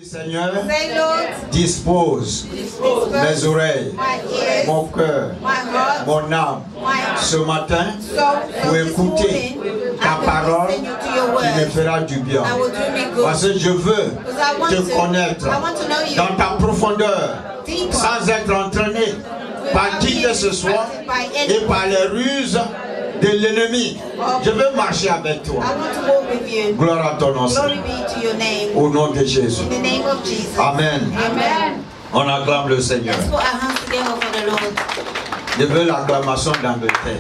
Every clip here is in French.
Seigneur, dispose mes oreilles, mon cœur, mon âme ce matin pour écouter ta parole qui me fera du bien. Parce que je veux te connaître dans ta profondeur sans être entraîné par qui que ce soit et par les ruses de l'ennemi. Je veux marcher avec toi. Gloire à ton nom. Au nom de Jésus. Amen. On acclame le Seigneur. Je veux l'acclamation d'Angleterre.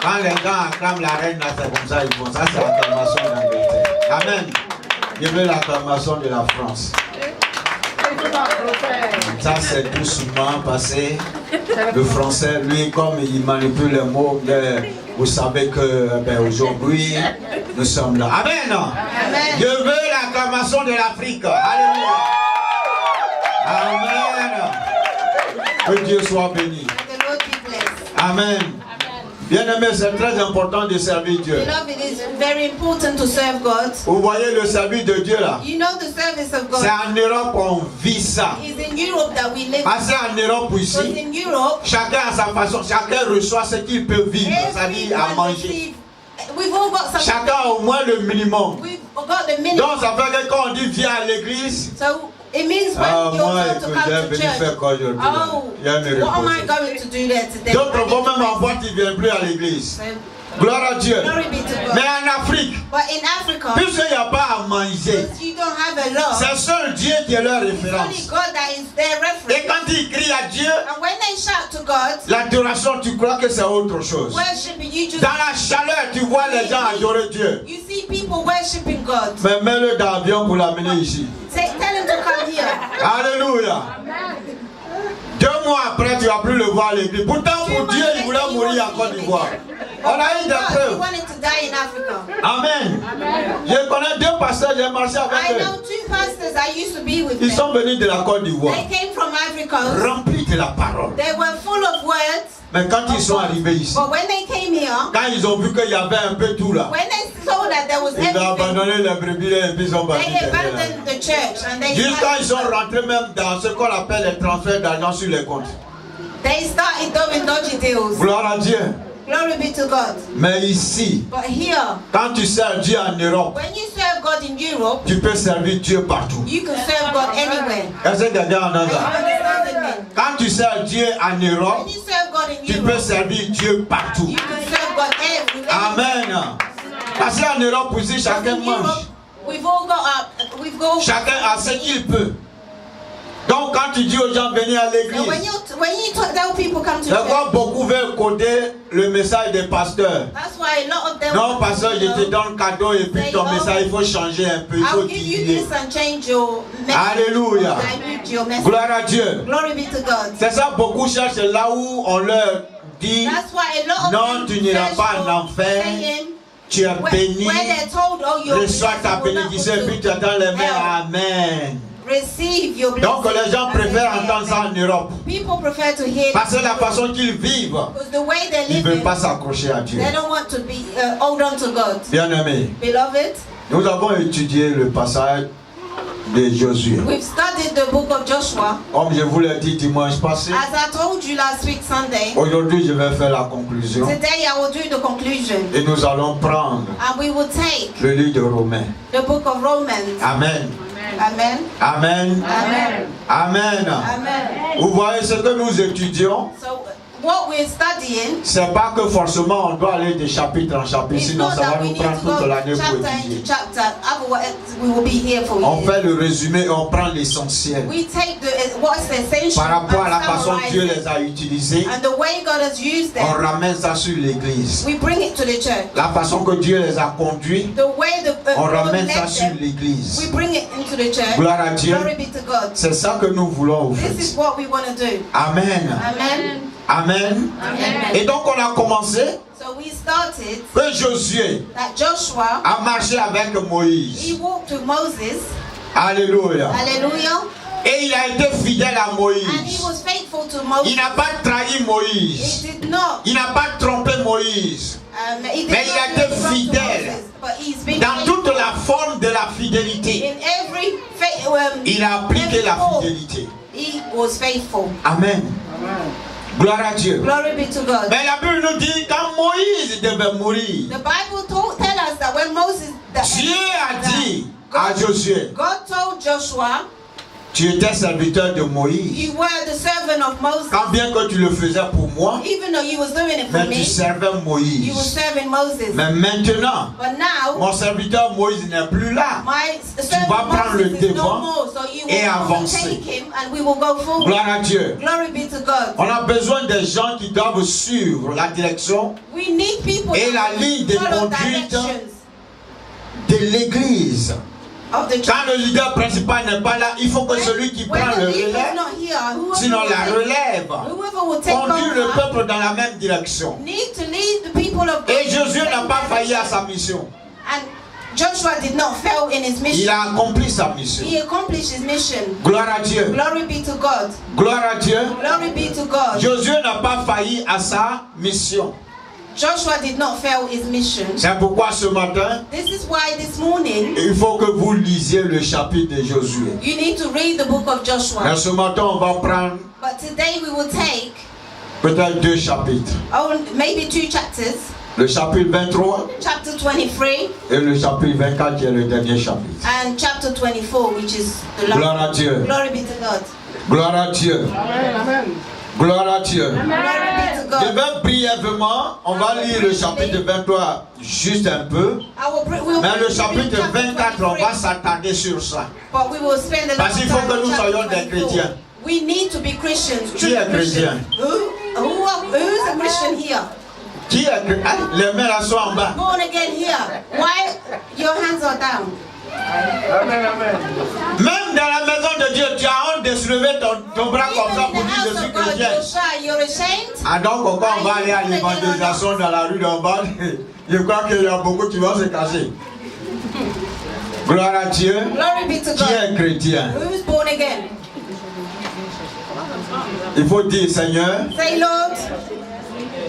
Quand les gens acclament la reine, c'est comme ça, ils font ça, c'est l'acclamation d'Angleterre. Amen. Je veux l'acclamation de la France. Ça c'est doucement passé. Le français, lui, comme il manipule les mots, vous savez que aujourd'hui, nous sommes là. Amen. Amen. Je veux l'acclamation de l'Afrique. Alléluia. Amen. Que Dieu soit béni. Amen. Bien-aimé, c'est très important de servir Dieu. Vous voyez le service de Dieu là. C'est en Europe qu'on vit ça. Parce qu'en Europe ici, chacun a sa façon, chacun reçoit ce qu'il peut vivre, c'est-à-dire à manger. Chacun a au moins le minimum. Donc ça fait que quand on dit viens à l'église, it means when you have to come to church. Oh, what am I going to do there today? D'autres vont même en boîte, ils ne viennent plus à l'église. Gloire à Dieu. Mais en Afrique, puisqu'il n'y a pas à manger, c'est seul Dieu qui est leur référence. Et quand ils crient à Dieu, l'adoration, tu crois que c'est autre chose. Dans la chaleur, tu vois les gens adorer Dieu. Mais mets-le dans l'avion pour l'amener ici. Alléluia. 2 mois après, tu ne vas plus le voir à l'église. Pourtant, pour Dieu, il voulait mourir en Côte d'Ivoire. On a eu des preuves. Amen. Je connais 2 pasteurs, j'ai marché avec eux. Ils sont venus de la Côte d'Ivoire, remplis de la parole. Mais quand ils sont arrivés ici, quand ils ont vu qu'il y avait un peu tout là, ils ont abandonné les brebis et puis ils ont bâti. Jusqu'à ils sont rentrés même dans ce qu'on appelle les transferts d'argent sur les comptes. Gloire à Dieu. Glory be to God. Mais ici, quand tu sers Dieu en Europe, tu peux servir Dieu partout. You can serve God anywhere. Est-ce que quelqu'un en a ça? Quand tu sers Dieu en Europe, tu peux servir Dieu partout. You can serve God everywhere. Amen. Parce qu'en Europe aussi, chacun mange. Chacun a ce qu'il peut. Donc quand tu dis aux gens venir à l'église, beaucoup veulent coder le message des pasteurs. Non, pasteur, je te donne cadeau et puis ton message, il faut changer un peu, il faut diluer. Alléluia. Gloire à Dieu. C'est ça, beaucoup cherchent là où on leur dit, non, tu n'iras pas en enfer. Tu es béni. Reçois ta bénédiction et puis tu attends les mains. Amen. Donc les gens préfèrent entendre ça en Europe. Parce que la façon qu'ils vivent, ils ne veulent pas s'accrocher à Dieu. Bien-aimés, nous avons étudié le passage de Josué. Comme je vous l'ai dit dimanche passé, aujourd'hui je vais faire la conclusion. Et nous allons prendre le livre de Romains. Amen. Amen. Amen. Amen. Amen. Amen. Vous voyez ce que nous étudions. What we're studying, c'est pas que forcément on doit aller de chapitre en chapitre, sinon ça va nous prendre toute l'année pour étudier. On fait le résumé et on prend l'essentiel. Par rapport à la façon dont Dieu les a utilisés, on ramène ça sur l'église. La façon que Dieu les a conduits, on ramène ça sur l'église. Gloire à Dieu. C'est ça que nous voulons vous faire. Amen. Amen. Amen. Et donc on a commencé que Josué a marché avec Moïse. Alléluia. Et il a été fidèle à Moïse. Il n'a pas trahi Moïse. Il n'a pas trompé Moïse. Mais il a été fidèle dans toute la forme de la fidélité. Il a appliqué la fidélité. He was faithful. Amen. Gloire à Dieu. Glory be to God. Mais la Bible nous dit quand Moïse devait mourir, The Bible tell us that when Moses Dieu a dit à Josué, God told Joshua, tu étais serviteur de Moïse. you were the servant of Moses. Quand bien que tu le faisais pour moi, Even though you was doing it for mais tu me, servais you were Moïse. serving Moses. Mais maintenant, But now, mon serviteur Moïse n'est plus là. my vas servant prendre le Moses is no devant more, so you et will avancer. take him and we will go forward. Gloire à Dieu. Glory be to God. On a besoin des gens qui doivent suivre la direction We need people et la to ligne de follow conduite directions de l'église. of the church. Quand le leader principal n'est pas là, il faut que celui qui When prend the le leader is relais, not here, sinon la relève, whoever will take conduit le over peuple dans la même direction. need to lead the people of God. Et Josué in the n'a same pas failli à direction. sa mission. And Joshua did not fail in his Il mission. a accompli sa mission. He accomplished his mission. Gloire à Dieu. Glory be to God. Gloire à Dieu. Glory be to God. Josué n'a pas failli à sa mission. Joshua did not fail his mission. C'est pourquoi ce matin, This is why this morning il faut que vous lisiez le chapitre de Josué. you need to read the book of Mais Joshua. ce matin, on va prendre But today we will take peut-être 2 chapitres. maybe 2 chapters. Le chapitre 23 Chapter 23 et le chapitre 24 qui est le dernier chapitre. and chapter 24, which is the Gloire à last. Dieu. Glory be to God. Gloire à Dieu. Gloire à Dieu. Glory be to Je God. vais brièvement, on va lire le chapitre 23 juste un peu. We'll Mais le read chapitre chapter 24, on 23, va s'attarder sur ça. but we will spend a lot Parce of qu'il faut time que on nous chapter soyons des 24. chrétiens. We need to be Christians. Qui true est chrétien? Who's a Christian here? Qui est ah, les mains là sont en bas. Born again here. Why your hands are down? Même dans la maison de Dieu, tu as honte de soulever ton bras comme ça Even pour in the dire je house suis of God, chrétien. you're shy, you're ashamed. Ah donc quand on va aller à l'évangélisation dans la rue d'en bas, je crois qu'il y a beaucoup qui vont se cacher. Gloire à Dieu. Glory be to Qui God. est chrétien? Who's born again? Il faut dire Seigneur, Say, Lord,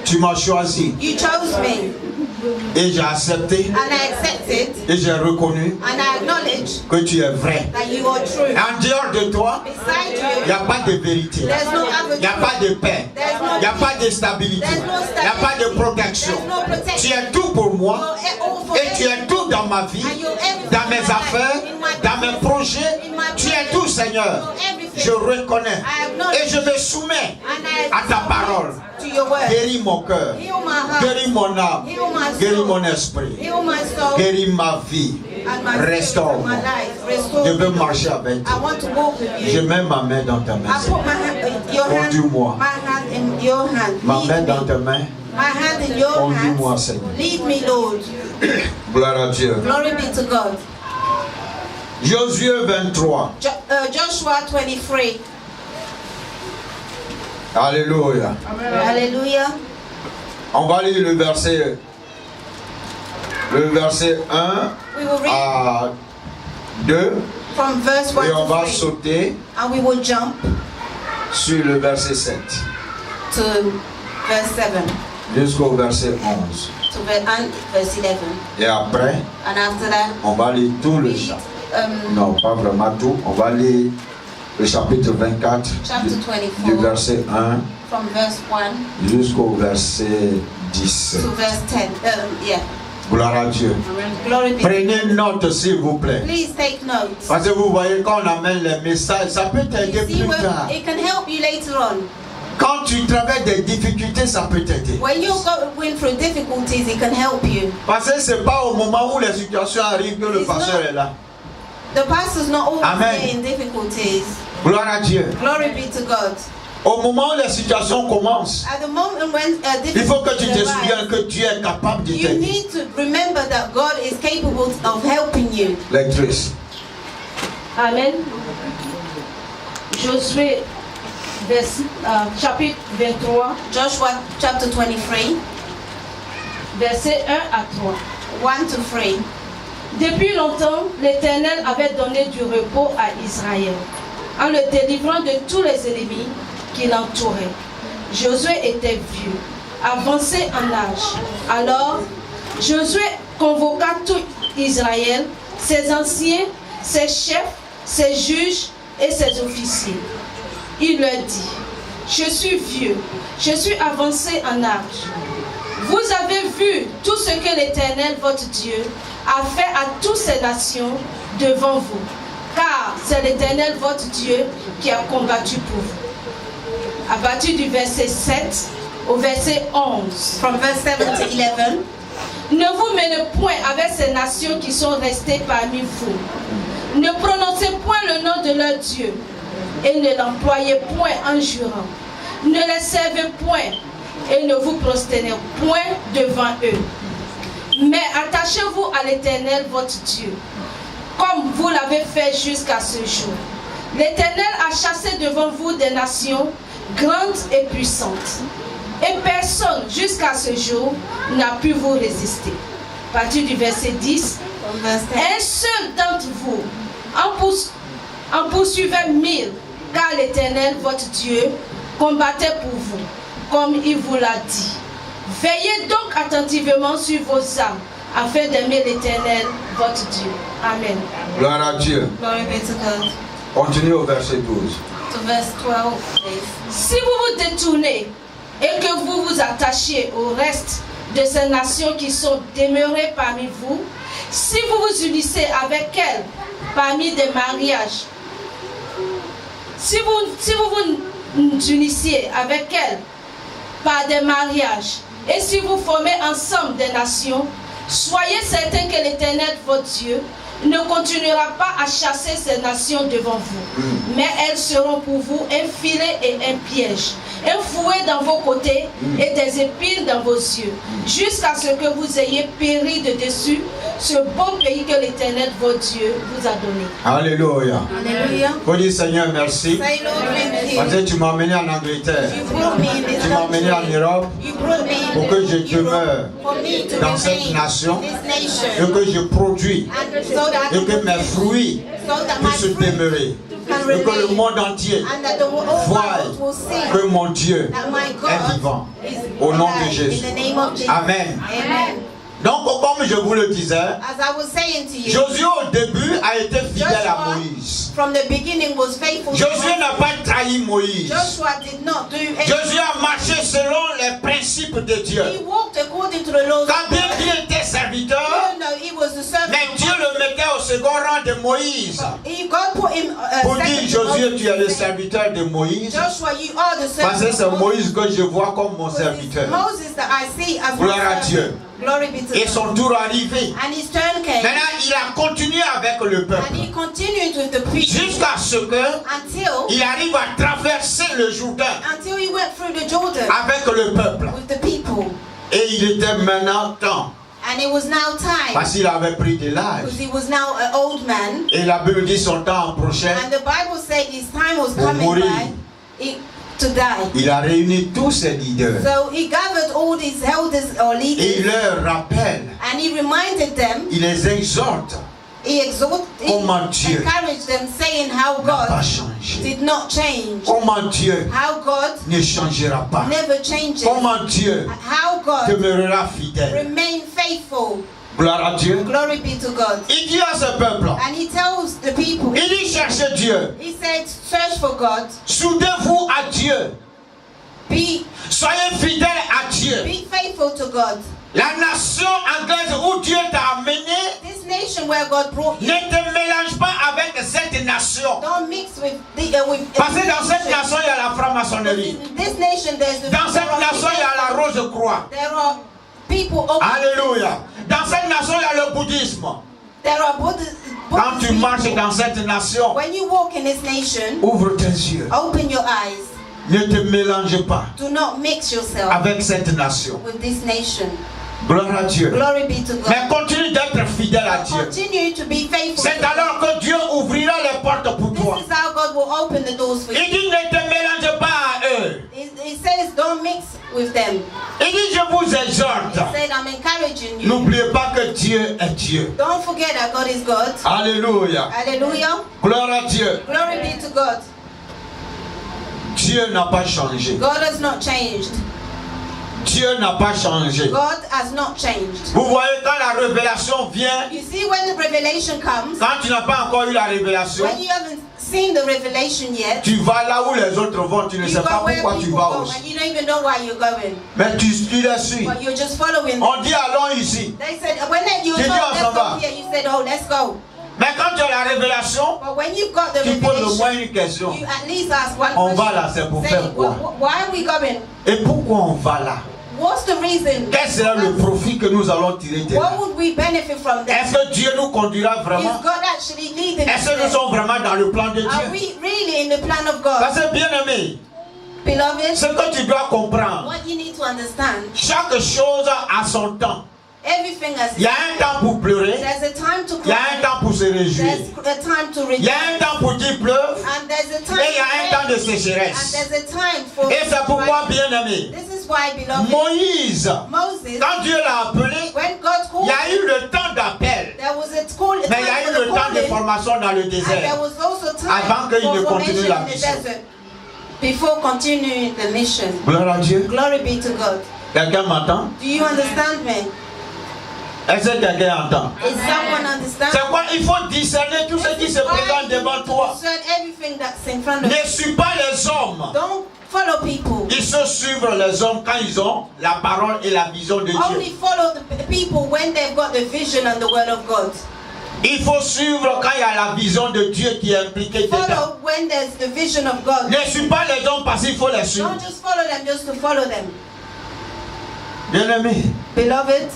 tu m'as choisi you chose me, et j'ai accepté and I accepted, et j'ai reconnu and I acknowledge que tu es vrai. that you are true. En dehors de toi, Beside il n'y you, a pas de vérité. there's no other Il n'y a pas truth. de paix. Il n'y a pas de stabilité. Il n'y a pas de protection. There's no Tu protection. es tout pour moi You're all for et tu es everything. tout dans ma vie, And you're everything dans mes in my life, affaires, in my dans mes business, projets. in my Tu es business. tout, Seigneur. You're everything. Je reconnais I acknowledge. et je me soumets And I à ta parole. to your word. Guéris mon cœur, Heal my heart. guéris mon âme, Heal my soul. guéris mon esprit, Heal my soul guéris ma vie. and my spirit, Restaure-moi. my life. Restore Je veux me. marcher avec I toi. want to walk with Je you. mets ma main dans ta main. I put my hand, your hand, Conduis-moi. my hand in your hand. Ma main Lead dans me. ta main. My hand in your Conduis-moi, hand. Seigneur. Lead me, Lord. Gloire à Dieu. Glory be to God. Josué 23. Joshua 23. Alléluia. Hallelujah. On va lire le verset 1 We will read à 2 from verse 1 et on va to 3. sauter And we will jump sur le verset 7 to verse 7. jusqu'au verset 11. To verse 11. Et après, And after that, on va lire tout le read chapitre. Non, pas vraiment tout. On va lire le chapitre 24 Chapter du 24. verset 1 from verse 1 jusqu'au verset 10. to verse 10. Yeah. Gloire à Dieu. Glory be. Prenez note s'il vous plaît. Please take notes. Parce que vous voyez, quand on amène les messages, ça peut You t'aider see, plus tard. it can help you later on. Quand tu traverses des difficultés, ça peut t'aider. When you're going through difficulties, it can help you. Parce que c'est pas au moment où les situations arrivent que le It's pasteur not- est là. The pastor's not always Amen. there in difficulties. Gloire à Dieu. Glory be to God. Au moment où les situations commencent, At the moment when il faut que tu te difficulties souviennes arise, que Dieu est capable de you t'aider. need to remember that God is capable of helping you. Lectrice. Amen. Josué, chapitre 23, Joshua chapter 23, versets 1 à 3. 1 to 3. Depuis longtemps, l'Éternel avait donné du repos à Israël, en le délivrant de tous les ennemis qui l'entouraient. Josué était vieux, avancé en âge. Alors, Josué convoqua tout Israël, ses anciens, ses chefs, ses juges et ses officiers. Il leur dit, je suis vieux, je suis avancé en âge. Vous avez vu tout ce que l'Éternel, votre Dieu, a fait à toutes ces nations devant vous, car c'est l'Éternel, votre Dieu, qui a combattu pour vous. À partir du verset 7 au verset 11. From verse 7 to 11. Ne vous mêlez point avec ces nations qui sont restées parmi vous. Ne prononcez point le nom de leur Dieu et ne l'employez point en jurant. Ne les servez point et ne vous prosternez point devant eux. Mais attachez-vous à l'Éternel votre Dieu, comme vous l'avez fait jusqu'à ce jour. L'Éternel a chassé devant vous des nations grandes et puissantes. Et personne, jusqu'à ce jour, n'a pu vous résister. À partir du verset 10, un seul d'entre vous en poursuivait 1000, car l'Éternel, votre Dieu, combattait pour vous, comme il vous l'a dit. Veillez donc attentivement sur vos âmes, afin d'aimer l'Éternel, votre Dieu. Amen. Gloire à Dieu. Glory be to God. Continue au verset 12. To verse 12, please. Si vous vous détournez et que vous vous attachiez au reste de ces nations qui sont demeurées parmi vous, si vous vous unissez avec elles parmi des mariages, si vous vous unissiez avec elles par des mariages, et si vous formez ensemble des nations, soyez certains que l'Éternel, votre Dieu, ne continuera pas à chasser ces nations devant vous, mais elles seront pour vous un filet et un piège, un fouet dans vos côtés et des épines dans vos yeux, jusqu'à ce que vous ayez péri de dessus ce bon pays que l'Éternel, votre Dieu, vous a donné. Alléluia. Hallelujah. Faut dire Seigneur merci. Say, Lord, thank you. Parce que tu m'as emmené en Angleterre. You brought me in this Tu m'as emmené en country. Europe You brought me in pour que je Europe demeure for me to dans cette remain nation in this et nation. que je produis And so that I et que can mes fruits so that my puissent fruit demeurer can et que le remain. monde entier And that the whole voie world will see que mon Dieu that my est God vivant. is Au nom de alive. Jésus. In the name of Jesus. Amen. Amen. Donc comme je vous le disais, As I was saying to you, Josué au début a été fidèle à Joshua Moïse. from the beginning was faithful to Josué God. n'a pas trahi Moïse. Joshua did not do anything. Josué a marché selon les principes de Dieu. He walked according to the laws Quand of bien God. qu'il était serviteur, Even though he was the servant mais of Dieu God, le mettait au second rang de Moïse. God put him Pour dire, second to Josué, Moses. tu es le serviteur de Moïse. Joshua, you are the Parce servant que c'est of Moses. Moïse que je vois comme mon Because it's serviteur. Moses that I see as Gloire à my Dieu. servant. Glory be to Et God. son tour arrivé. And his turn came. Maintenant, il a continué avec le And peuple. he continued with the preaching Jusqu'à ce que until il arrive à traverser le Jourdain he went through the Jordan avec le peuple. with the people. Et il était maintenant temps. And it was now time, Parce qu'il avait pris de l'âge. because he was now an old man. Et la Bible dit son temps approchait. And the Bible said his time was Pour coming mourir. to die. Il a réuni tous ses leaders. So he gathered all these elders or Et il leaders leur rappelle, and he reminded them, il les exhorte. he Comment Dieu encouraged them, saying how n'a pas God changé. did not change, Comment Dieu how God ne changera pas. never changes, Comment Dieu how God demeurera fidèle. remain faithful. Gloire à Dieu. Glory be to God. Il dit à ce peuple, And he tells the people, il dit cherchez Dieu. he said, search for God, Soudez-vous à Dieu. be Soyez fidèles à Dieu. faithful to God. La nation anglaise où Dieu t'a amené, This nation where God brought ne you, te mélange pas avec cette nation. don't mix with Parce que dans cette nation, il y a la franc-maçonnerie. in this nation there's the Dans cette nation, il y a la rose-croix. there are people Alléluia. Dans cette nation, il y a le bouddhisme. there are Buddhist Quand tu people. marches dans cette nation, When you walk in this nation, ouvre tes yeux. open your eyes. Ne te mélange pas Do not mix yourself avec cette nation. with this nation. Gloire à Dieu. Glory be to God. Mais continue d'être fidèle à Dieu. Continue to be faithful. C'est alors que Dieu ouvrira les portes pour toi. This is how God will open the doors for you. Il dit ne te mélange pas à eux. He says don't mix with them. Il dit je vous exhorte. He said I'm encouraging you. N'oubliez pas que Dieu est Dieu. Don't forget that God is God. Alléluia. Hallelujah. Gloire à Dieu. Glory be to God. Dieu n'a pas changé. God has not changed. Dieu n'a pas changé. God has not changed. Vous voyez, quand la révélation vient, You see, when the revelation comes, quand tu n'as pas encore eu la révélation, when you haven't seen the revelation yet, tu vas là où les autres vont, tu ne you sais go pas where pourquoi tu people vas go, aussi. and you don't even know why you're going. Mais tu les suis. But you're just following them. On dit allons ici. They said, when you Tu dis, told, on let's s'en go va. here, you said, oh, let's go. Mais quand tu as la révélation, But when you've got the tu poses au moins revelation, une question. you at least ask one On question. va là, c'est pour Say, faire quoi? why are we going? Et pourquoi on va là? What's the reason? Quel sera le profit que nous allons tirer de là? What would we benefit from that? Est-ce que Dieu nous conduira Is vraiment? God actually leading Est-ce us que nous there? sommes vraiment dans le plan de Are Dieu? we really in the plan of God? Parce que bien aimé, Beloved, ce que tu dois comprendre, what you need to understand, chaque chose a son temps. everything has Il y a un temps pour pleurer, there's a time to il y a cry, un temps pour se réjouir, there's a time to il y a rejoice, un temps pour qu'il pleuve and there's a time et il y a un temps to de pray, and sécheresse. there's a time for Et c'est pourquoi, bien aimé, This is why, beloved, Moïse, Moses, quand Dieu l'a appelé, when God il called y a eu le temps d'appel, there was a call, mais il y a eu le temps de formation dans le and there désert. was also Avant time qu'il ne for continue formation la in the mission. desert before continuing the mission. Gloire à Dieu. Glory be to God. Quelqu'un m'entend? Do you understand me? Est-ce que quelqu'un entend? Is someone understand? C'est quoi? Il faut discerner tout ce qui se présente devant toi. Discern everything that's in front of you. Ne suis pas les hommes. Don't follow people. Il faut suivre les hommes quand ils ont la parole et la vision de Only Dieu. follow the people when they've got the vision and the word of God. Il faut suivre quand il y a la vision de Dieu qui est impliquée dedans. Follow when there's the vision of God. Ne suis pas les hommes parce qu'il faut les suivre. Don't just follow them just to follow them. Bien aimé, Beloved,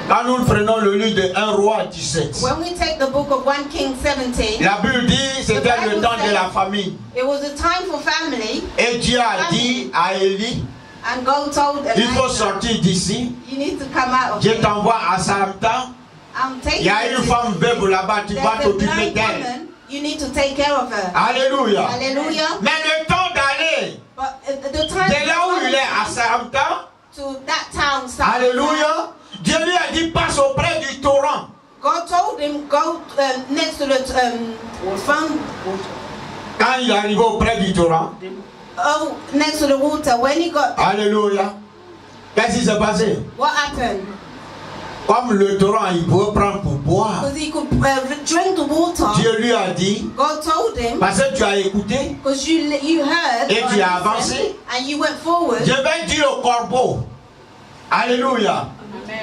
quand nous prenons le livre de 1 roi 17, when we take the book of 1 King 17, la Bible dit c'était le temps de la famine. it was a time for family, Et Dieu a dit à Élie, and God told il faut Elijah, sortir d'ici. you need to come out of Je here. t'envoie à Sarepta. I'm Il taking y a you une to- femme veuve là-bas, tu vas There's a t'occuper blind d'elle. woman, you need to take care of her. Alléluia. Hallelujah. Mais le temps d'aller But the time de là où il est à Sarepta, to that town, alléluia, Dieu lui a dit passe auprès du torrent. God told him go next to the fountain. Quand il est arrivé auprès du torrent, Oh, next to the water. When he got there, alléluia, qu'est-ce qui s'est passé? what happened? Comme le torrent, il pouvait prendre pour boire. Because he could drink the water. Dieu lui a dit, God told him, parce que tu as écouté, because you heard Et or tu as listened, avancé. and you went forward. je vais dire au corbeau, alléluia,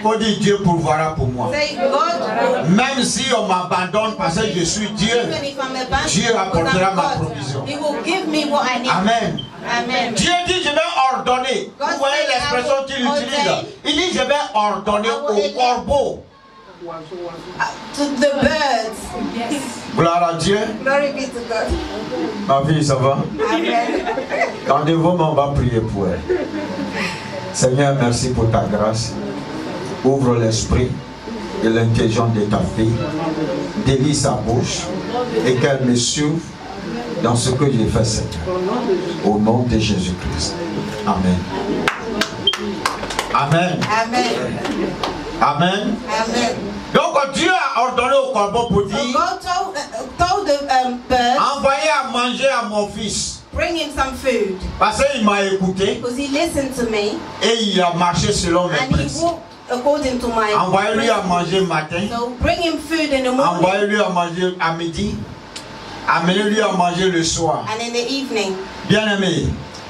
faut dire Dieu pourvoira pour moi. Say, God, Même si on m'abandonne parce que je suis Dieu, even if I'm abandoned, Dieu because apportera I'm ma God, provision. He will give me what I need. Amen. Amen. Dieu dit je vais ordonner. God Vous voyez said, l'expression I will qu'il utilise. ordain. Il dit je vais ordonner I will au corbeau. To the birds. Gloire à Dieu. Glory be to God. Ma fille, ça va? Amen. Rendez-vous, on va prier pour elle. Seigneur, merci pour ta grâce. Ouvre l'esprit et l'intelligence de ta fille. Délie sa bouche et qu'elle me suive dans ce que j'ai fait, Seigneur. Au nom de Jésus-Christ. Amen. Amen. Amen. Amen. Amen. Donc Dieu a ordonné au corbeau pour So dire, God told the bird, envoyez à manger à mon fils. bring him some food. Parce qu'il m'a écouté Because he listened to me et il a marché selon mes and he principes. walked according to my Envoyez-lui à principles. manger le matin. So bring him food in the morning Envoyez-lui à manger à midi. Amenez-lui à manger le soir. and in the evening. Bien-aimé,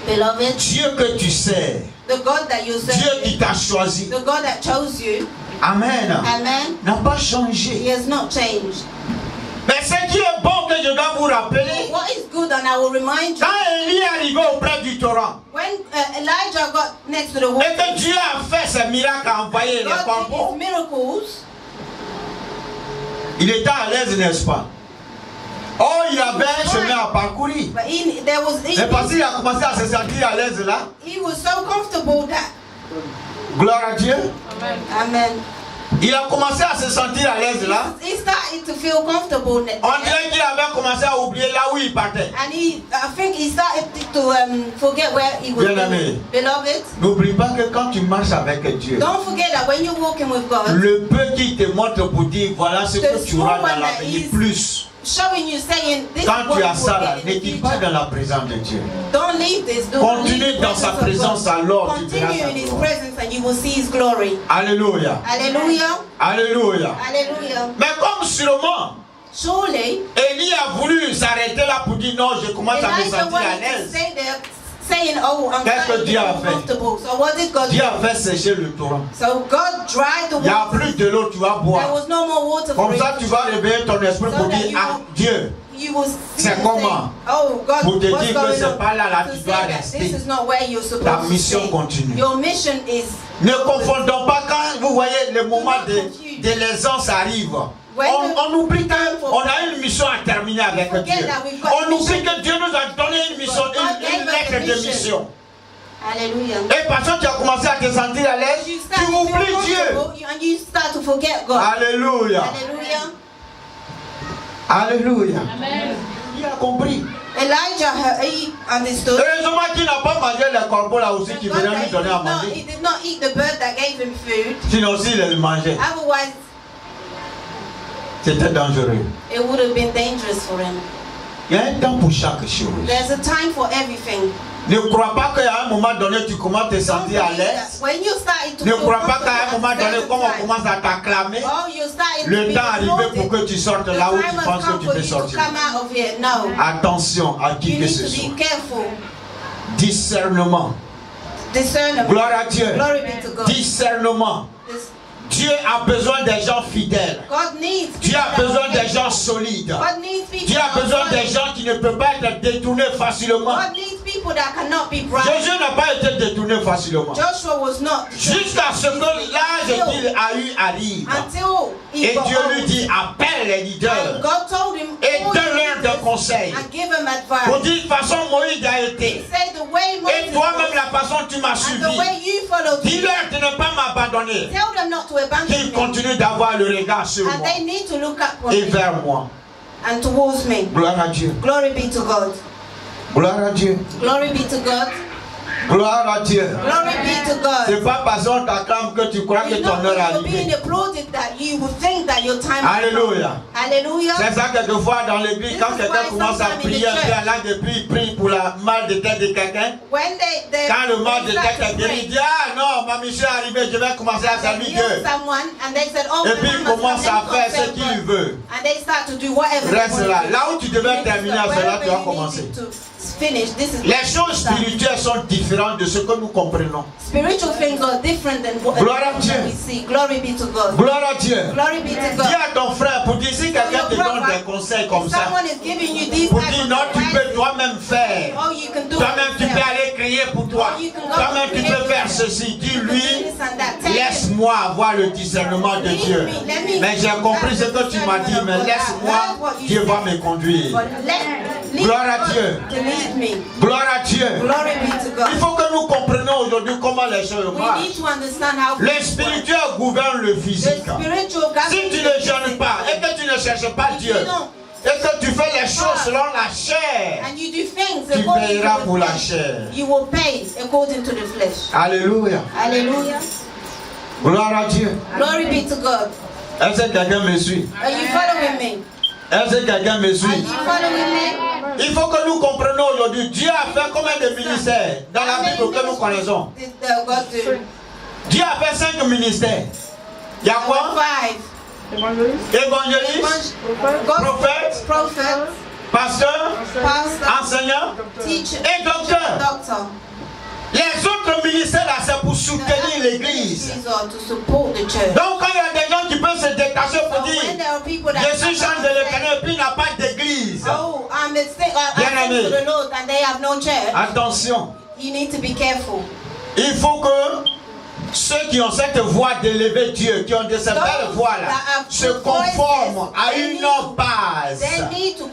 Beloved, Dieu que tu sers, the God that you Dieu serve, qui t'a choisi, the God that chose you, Amen, amen, n'a pas he changé. has not changed. Mais ce qui est bon que je dois vous rappeler, What is good, and I will remind you, quand Élie est arrivé auprès du torrent, when Elijah got next to the et water, que Dieu a fait ses miracles, a envoyé les God did corbeaux, his miracles. il était à l'aise, n'est-ce pas? Oh, il avait un chemin à parcourir. But Mais parce qu'il a commencé à se sentir à l'aise là, he was so comfortable that, gloire à Dieu, amen, il a commencé à se sentir à l'aise là. he started to feel comfortable. On dirait qu'il avait commencé à oublier là où il partait. And I think he started to forget where he was Bien-aimé. going. Beloved, N'oublie pas que quand tu marches avec Dieu, don't forget that when you're walking with God, le peu qui te montre pour dire voilà ce The que tu auras small one dans that l'avenir is- plus. showing you, saying this is Quand what tu you as ça là, will get in ne the quitte pas future. dans la présence de Dieu. Don't leave this. Don't Continue leave the dans sa presence présence, of God. alors tu verras Continue sa in His gloire. presence and you will see His glory. Alléluia. Hallelujah. Alléluia. Hallelujah. Mais comme sûrement, Surely, Élie a voulu s'arrêter là pour dire non, je commence à me Elijah sentir à wanted to l'aise. stay there, saying, "Oh, I'm Qu'est-ce que starting Dieu to a feel fait? comfortable." So what did God Dieu do? a fait sécher le torrent. So God dried the Il n'y a water. plus de l'eau, tu vas There boire. was no more water for Comme ça, tu him. vas réveiller ton esprit pour dire, ah, Dieu, You will see c'est and comment? say, "Oh God, Pour te what's dire que going c'est on?" pas là, là, To tu say dois that rester. this is not where you're supposed Ta to mission stay. continue. Your mission is. Ne confondons pas quand vous voyez le moment de l'aisance arrive. On oublie qu'on a une mission à terminer avec Dieu. On oublie que Dieu nous a donné une mission, une lettre de mission. Hallelujah. Et parce que tu as commencé à te sentir à l'aise, You tu start to feel oublies Dieu. comfortable and you start to forget God. Alléluia. Hallelujah. Alléluia. Amen. Il a compris. Elijah, he understood. Heureusement qu'il n'a pas mangé les corbeaux là aussi qui God venaient lui donner à he manger. did not eat the bird that gave him food. Sinon, s'il le mangeait, Otherwise, c'était dangereux. it would have been dangerous for him. Il y a un temps pour chaque chose. There's a time for everything. Ne crois pas qu'à un moment donné, tu commences à te Don't sentir à believe that l'aise. when you start to Ne feel crois pas qu'à un comfortable moment at a donné, certain comme on time, commence à t'acclamer, oh, you're starting to le be temps est arrivé pour que exalted. tu sortes The là où time tu has penses come que tu for peux you to sortir. come out of here. No. Attention à You qui que need ce to soit. be careful. Discernement. Discernment. Gloire à Dieu. Glory be to God. Discernement. This- Dieu a besoin des gens fidèles. God needs Dieu people a that besoin will des make gens it. solides. God needs people Dieu that a besoin are des solid. gens qui ne peuvent pas être détournés facilement. God needs people that cannot be bribed. Josué n'a pas été détourné facilement. Joshua was not. Jusqu'à ce que l'âge qu'il a eu arrive. Until he Et got Dieu lui old. dit, appelle les And leaders God told him et all donne-leur these des things conseils. and give him Pour advice. dire, de toute façon, Moïse a He été. said the way Et Moses toi-même, was, la façon dont tu m'as and the suivi. way you followed me. Dis-leur de ne pas m'abandonner. Tell them not to abandon Qu'ils me. continuent d'avoir le regard sur And moi they need to look up on et me vers moi. and towards me. Gloire à Dieu. Glory be to God. Gloire à Dieu. Glory be to God. Gloire à Dieu. Glory be to God. C'est pas parce qu'on t'acclame que tu crois que It's ton not heure est when you're being arrivée. applauded that you would think that your time has come. Alléluia. Hallelujah. C'est ça quelquefois dans l'église, quand quelqu'un commence à prier, un peu à l'âge de prier, il prie pour la mal de tête de quelqu'un. When they Quand le mal de start tête to est guéri, il pray, dit, ah non, ma mission est arrivée, je vais commencer à they servir heal Dieu. someone and they said, oh, Et my puis time il has commence come, à let faire me ce go qu'il serve veut. God. And they start to do whatever they Reste want là. to do. Là où tu devais You need to terminer, stop. c'est là Wherever que tu vas you commencer. needed to finish, this is Les where you choses start. spirituelles sont différentes de ce que nous comprenons. Spiritual things are different than what Gloire à Dieu. we see. Glory be to God. Gloire à Dieu. Glory be to God. Dis à ton frère, pour dire si quelqu'un te donne des conseils comme If ça, someone is giving you these pour type dire of non, tu peux advice, toi-même faire. oh, you can do Toi-même, it tu peux yourself. aller crier pour toi. Or you can go Toi-même, to tu create peux faire yourself. ceci. You can do Dis-lui, this and that. Tell him. laisse-moi avoir le discernement de Dieu. Mais j'ai compris ce que tu m'as dit, mais laisse-moi, Dieu va me conduire. But lead Gloire à God Dieu. to lead me. Gloire à Dieu. Glory be to Il God. faut que nous comprenions aujourd'hui comment les choses We marchent. need to understand how Le spirituel gouverne le the physique. spiritual Si tu ne jeûnes pas et que tu ne cherches pas Dieu, et que tu fais les choses selon la chair, and you do things tu according payeras to pour the la flesh, chair. you will pay according to the flesh. Alléluia. Hallelujah. Gloire à Dieu. Glory be to God. Est-ce que quelqu'un me suit? Are you following me? Est-ce que quelqu'un me Are suit? you following me? Il faut que nous comprenions aujourd'hui, Dieu a fait combien de ministères dans la How many Bible que nous ministries connaissons? did God do? Dieu a fait 5 ministères. Il y a quoi? 5. Évangéliste, prophète, Prophet, pasteur, pastor, enseignant teacher, et docteur. doctor. Les autres ministères là, c'est pour soutenir l'église. These are to support the church. Donc quand il y a des gens qui peuvent se détacher So pour when dire, there are people that je suis chant de l'éternel et puis il n'y a pas d'église. oh, I'm Bien-aimé. to the Lord and they have no church, Attention, you need to be careful. il faut que ceux qui ont cette voix d'élever Dieu, qui ont de cette belle voix-là, se conforment à une base,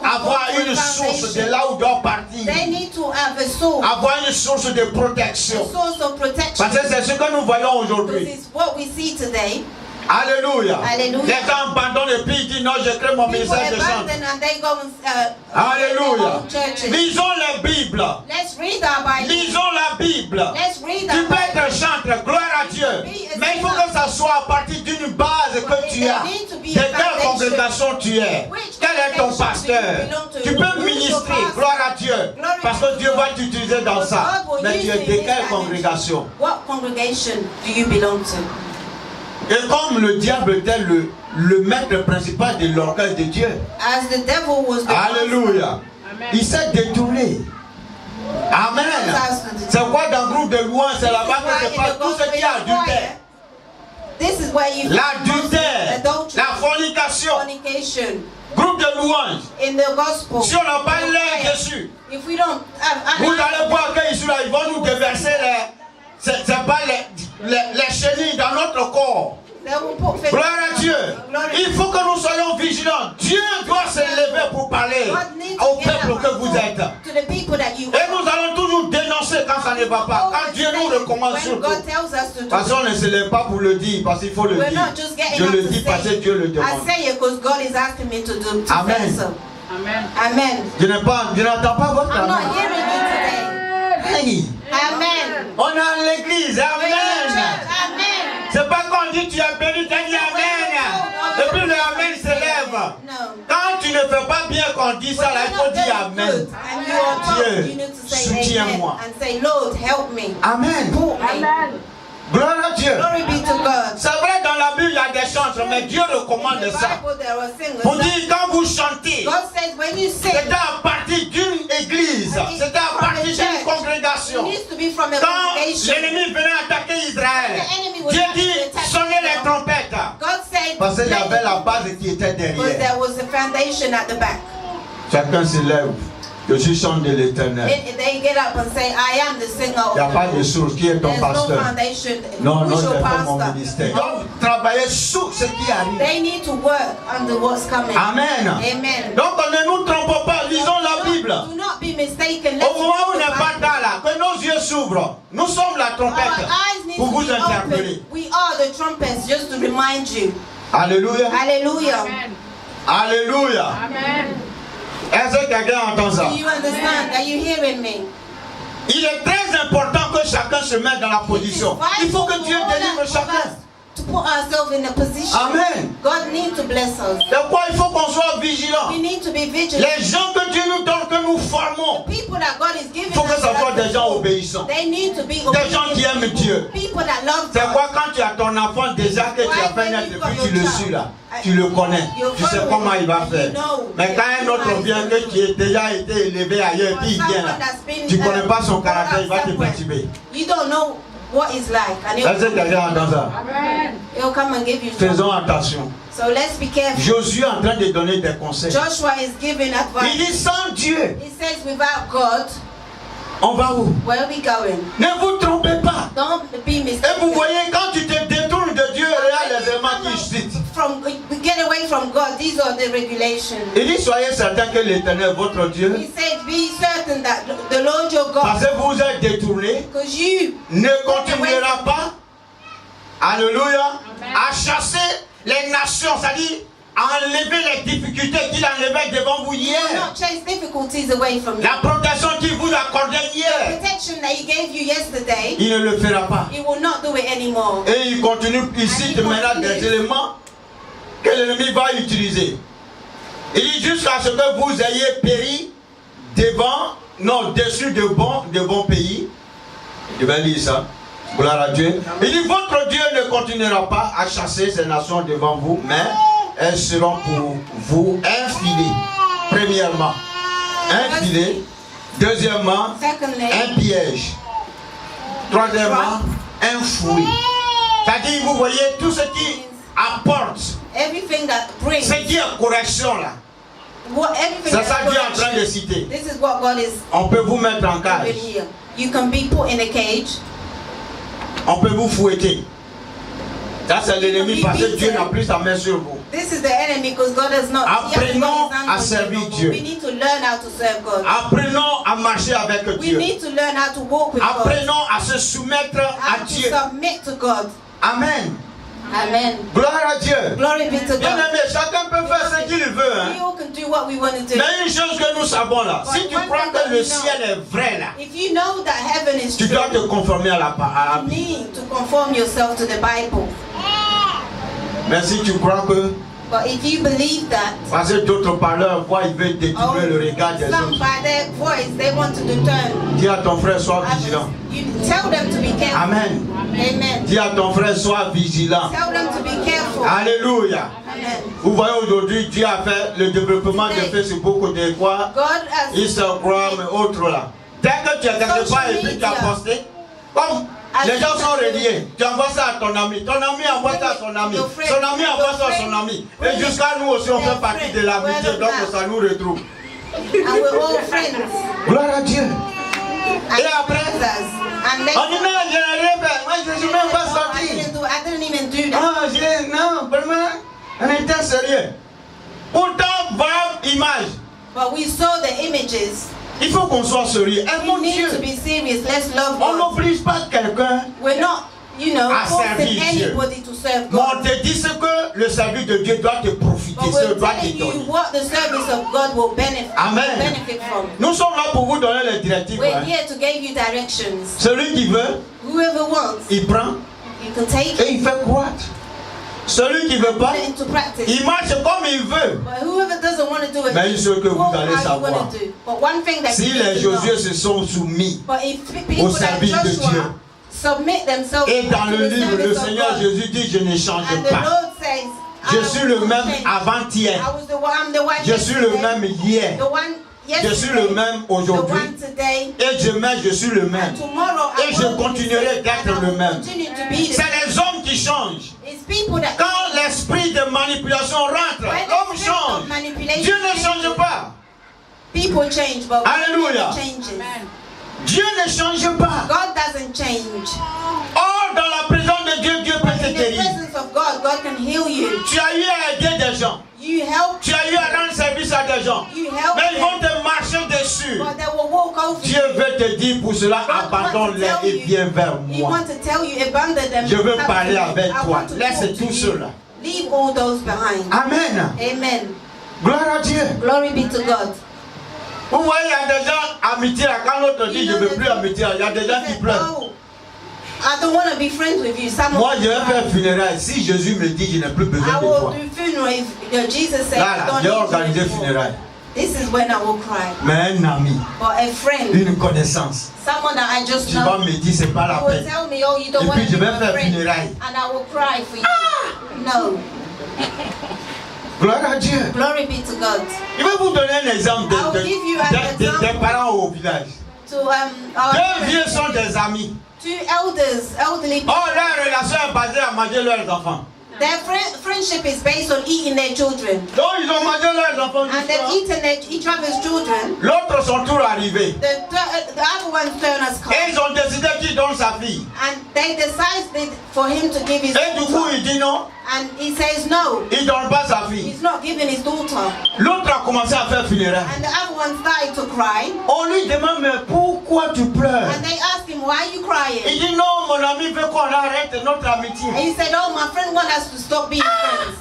avoir une source de là où doit partir, They need to have a source, avoir une source de a protection. source of protection. Parce que c'est ce que nous voyons This aujourd'hui. is what we see today. Alléluia. Alléluia. Les gens abandonnent et puis ils disent non, je crée mon People ministère de chant. abandon and they go and Alléluia. churches. Lisons la Bible. Let's read our Bible. Lisons la Bible. Let's read Tu our peux Bible. être chanteur, gloire à Dieu. Mais il faut que ça soit à partir d'une base que tu as. De quelle congrégation tu es? Quel est ton pasteur? Tu peux ministrer, gloire à Dieu. Parce que Dieu va t'utiliser dans ça. Mais tu es de quelle congrégation? What congregation do you belong to? Et comme le diable était le maître principal de l'orgueil de Dieu. As the devil was the Alléluia. Il s'est détourné. Amen. C'est quoi dans le groupe de louanges? C'est là-bas que se passe tout ce qui est adultère. This is where you L'adultère, adultery, la fornication. fornication. Groupe de louanges. In the gospel, Si on n'a pas l'air dessus, if we don't have vous allez voir qu'ils sont là, ils vont nous déverser les chenilles dans notre corps. they will put faith. Gloire à Dieu. Glory. Il faut que nous soyons vigilants. Dieu doit se lever pour parler God needs au to get peuple up que and vous talk êtes. to the people that you Et nous allons toujours dénoncer quand ça ne va pas. Quand Dieu nous recommande when surtout. God tells us to do Parce qu'on ne se lève pas pour le dire, parce qu'il faut le We're dire. not just getting Je up le to dis parce que say Dieu le I demande. say it because God is asking me to do to Amen. say so. Amen. Amen. Je n'entends pas votre I'm not amen. hearing you today. Hey, Amen. on est à l'église, We're in amen. church. Amen. C'est pas qu'on dit tu es béni, tu as dit amen. Et puis le amen se lève. No. Quand tu ne fais pas bien qu'on dit ça, là, il faut dire amen. And you are Dieu, told you need to say amen soutiens-moi. and say, Lord, help me. Amen. Support me. Gloire à Dieu. Glory be to God. C'est vrai, dans la Bible, il y a des chants, mais Dieu recommande In the ça. Bible, there are singers. Pour dire, quand vous chantez, God says when you sing, c'était à partir d'une église, c'était à partir d'une congrégation. it needs to be from a Quand congregation. l'ennemi venait attaquer Israël, The enemy was Dieu trying to dit, attack sonnez les Israel. trompettes. God said, Parce qu'il y avait la base qui était because derrière. there was a foundation at the back. Chacun se lève. Je suis chant de l'éternel. They get up and say, I am the singer Il of n'y a the pas de Lord. source. Qui est ton There's no pasteur? foundation. Non, Who's je your fais mon pastor? ministère. Donc, travailler sous ce qui arrive. They need to work under what's coming. Amen. Amen. Donc, ne nous trompons pas. Lisons la Bible. Do not be mistaken. Au moment où on Let's n'est pas read the dans là, que nos yeux s'ouvrent. Nous sommes la Bible. trompette Our eyes need pour to vous be interpeller. open. We are the trumpets, just to remind you. Alléluia. Hallelujah. Alléluia. Amen. Est-ce que quelqu'un entend ça? Do you understand? Are you hearing me? Il est très important que chacun se mette dans la position. Il faut que Dieu délivre chacun. To put ourselves in a position. Amen. God needs to bless us. C'est pourquoi il faut qu'on soit vigilant. We need to be vigilant. Les gens que Dieu nous donne, que nous formons, People that God is giving il faut que us, ce soit des gens obéissants. they need to be Des gens qui aiment Dieu. People that love C'est God. quoi quand tu as ton enfant déjà que tu as fait naître et puis tu le suis là? Tu le connais, tu sais comment il va faire. Mais quand un autre vient que tu as déjà été élevé ailleurs et puis il vient là, tu ne connais pas son caractère, il va te perturber. You don't know what it's like. And Est-ce que quelqu'un entend ça? he'll come and give you trouble. Faisons attention. So let's be careful. Josué est en train de donner des conseils. Joshua is giving Il advice. dit sans Dieu, He says, without God, on va où? where are we going? Ne vous trompez pas. Don't be Et mistaken. vous voyez, quand tu te détournes de Dieu, regarde les éléments qui citent. We get away from God. These are the regulations. Il dit, soyez certains que l'Éternel, votre Dieu, He said, be certain that the Lord your God, parce que vous êtes détournés, because you ne continuera pas, alléluia, à chasser les nations, c'est-à-dire à enlever les difficultés qu'il enlevait devant vous will hier. not chase difficulties away from you. La protection qu'il vous accordait hier, Protection that He gave you yesterday, il ne le fera pas. He will not do it anymore. Et il continue ici de maintenant des éléments que l'ennemi va utiliser. Il dit jusqu'à ce que vous ayez péri devant, non, dessus de bons pays. Je vais lire ça. Gloire à Dieu. Il dit votre Dieu ne continuera pas à chasser ces nations devant vous, mais elles seront pour vous un filet. Premièrement, un filet. Deuxièmement, Secondly, un piège. Troisièmement, un fouet. C'est-à-dire, vous voyez, tout ce qui apporte, everything that brings, c'est qui est correction là. everything C'est ça that que Dieu est en train de corrects citer. you. This is what God is On peut vous mettre en doing cage. here. You can be put in a cage. On peut vous fouetter. Ça c'est l'ennemi parce que Dieu n'a plus sa main sur vous. This is the enemy because God has not. he hasn't Apprenons got his hand à on you servir no more. Dieu. We need to learn how to serve God. Apprenons à marcher avec We Dieu. need to learn how to walk with God. Apprenons à se soumettre à How to Dieu. submit to God. Amen. Amen. Gloire à Dieu. Glory be to Bien God. aimé, chacun peut faire ce qu'il veut. Hein. We all can do what we want to do. Mais une chose que nous savons là, si tu crois que le ciel est vrai là, If you know that heaven is tu dois te true, conformer à la parole. you need to conform yourself to the Bible. Mais si tu crois que, But if you believe that, parce que d'autres parleurs voient, ils veulent détourner le regard des some autres. by their voice they want to deter. Dis à ton frère, sois vigilant. You tell them to be careful. Amen. Amen. Dis à ton frère, sois vigilant. Tell them to be careful. Alléluia. Amen. Vous voyez aujourd'hui, Dieu a fait le développement de Facebook, de quoi, God has Instagram et autres là. Dès que tu es quelque part et puis tu as posté, comme les gens sont reliés, tu envoies ça à ton ami envoie ça à son ami envoie ça à son ami. Et jusqu'à nous aussi, on fait partie de l'amitié, donc ça nous retrouve. and we're all friends. Gloire à Dieu. And Et après, and they on dit non, je n'ai rien fait. Moi, je ne suis même pas sorti. I didn't even do that. Ah, non, vraiment, on était sérieux. Pourtant, voir image. But we saw the images. Il faut qu'on soit sérieux. Et mon We need Dieu, to be serious. Let's love on God. n'oblige pas quelqu'un. We're not, À forcing servir Dieu. anybody to serve Mais on God. te dit ce que le service de Dieu doit te profiter, But ce we're doit te telling you donner. what the service of God will benefit Amen. from. Nous sommes là pour vous donner les directives. We're Hein. here to give you directions. Celui qui veut, Whoever wants, il prend you can take et it, il fait croître. Celui qui ne veut pas, put it into practice. il marche comme il veut. But whoever doesn't want to do it, Mais une chose que vous what allez are you savoir, going to do? But one thing that si you les need to know, Josué se sont soumis, but if people like service de Dieu. Joshua submit themselves et dans to le the livre, le service of Seigneur God, Jésus dit, je ne change and the pas. Lord says, Je suis le même avant-hier. I'm the one Je suis le yesterday, même hier. the one Je suis le même the aujourd'hui. one today, Et demain, je suis le même. and tomorrow I Et je will be continuerai the d'être same, and I le will même. continue to be the C'est same. les hommes qui changent. It's people that Quand l'esprit de manipulation rentre, when l'homme the spirit of change. manipulation Dieu ne change pas. people change, but Alléluia. God changes. Dieu ne change pas. God doesn't change. Or, dans la présence de Dieu, Dieu peut In te the guérir. presence of God, God can heal you. Tu as eu à aider des gens. You help, Tu as eu à rendre service à des gens. you help Mais ils vont them, te marcher dessus. but they will walk over Dieu you. veut te dire pour cela, God wants to abandonne-les tell et you- viens vers He moi. wants to tell you, abandon them. Je veux Come parler to me. avec I toi. want to Laisse talk to tout you. cela. Leave all those behind. Amen. Amen. Gloire à Dieu. Glory be to God. Vous voyez, il y a des gens amitié là. Quand l'autre dit je ne veux plus amitié, il y a des gens qui pleurent. Oh, I don't want to be friends with you. Some Moi, of je you vais faire funérailles. Si Jésus me dit je n'ai plus besoin I de will toi. do funeral if Jesus said Là, I là, don't j'ai need organisé you anymore. funérailles. This is when I will cry. Mais un ami, But a friend, une connaissance, someone that I just tu vas know, me dire c'est pas la you will peine. tell me, oh, you don't Et want puis to je be vais my faire friend, funérailles. and I will cry for you. No. Gloire à Dieu. Glory be to God. Je vais vous donner un exemple I will give you an example. des parents au village. To our Deux vieux sont des amis. two elderly people. Oh, leur relation est basée à manger leurs enfants. Their friendship is based on eating their children. Donc ils ont mangé leurs enfants. And they've eaten each other's children. L'autre sont tous arrivés. The other one's turn has come. Et ils ont décidé qu'il donne sa fille. And they decided for him to give his Et du coup, daughter. il dit non, And he says no. il ne donne pas sa fille. He's not giving his daughter. L'autre a commencé à faire funérailles. And the other one started to cry. On lui demande, mais pourquoi tu pleures? And they asked him, why are you Il crying? dit non, mon ami veut qu'on arrête notre amitié. And he said, oh, my friend wants us to stop being friends.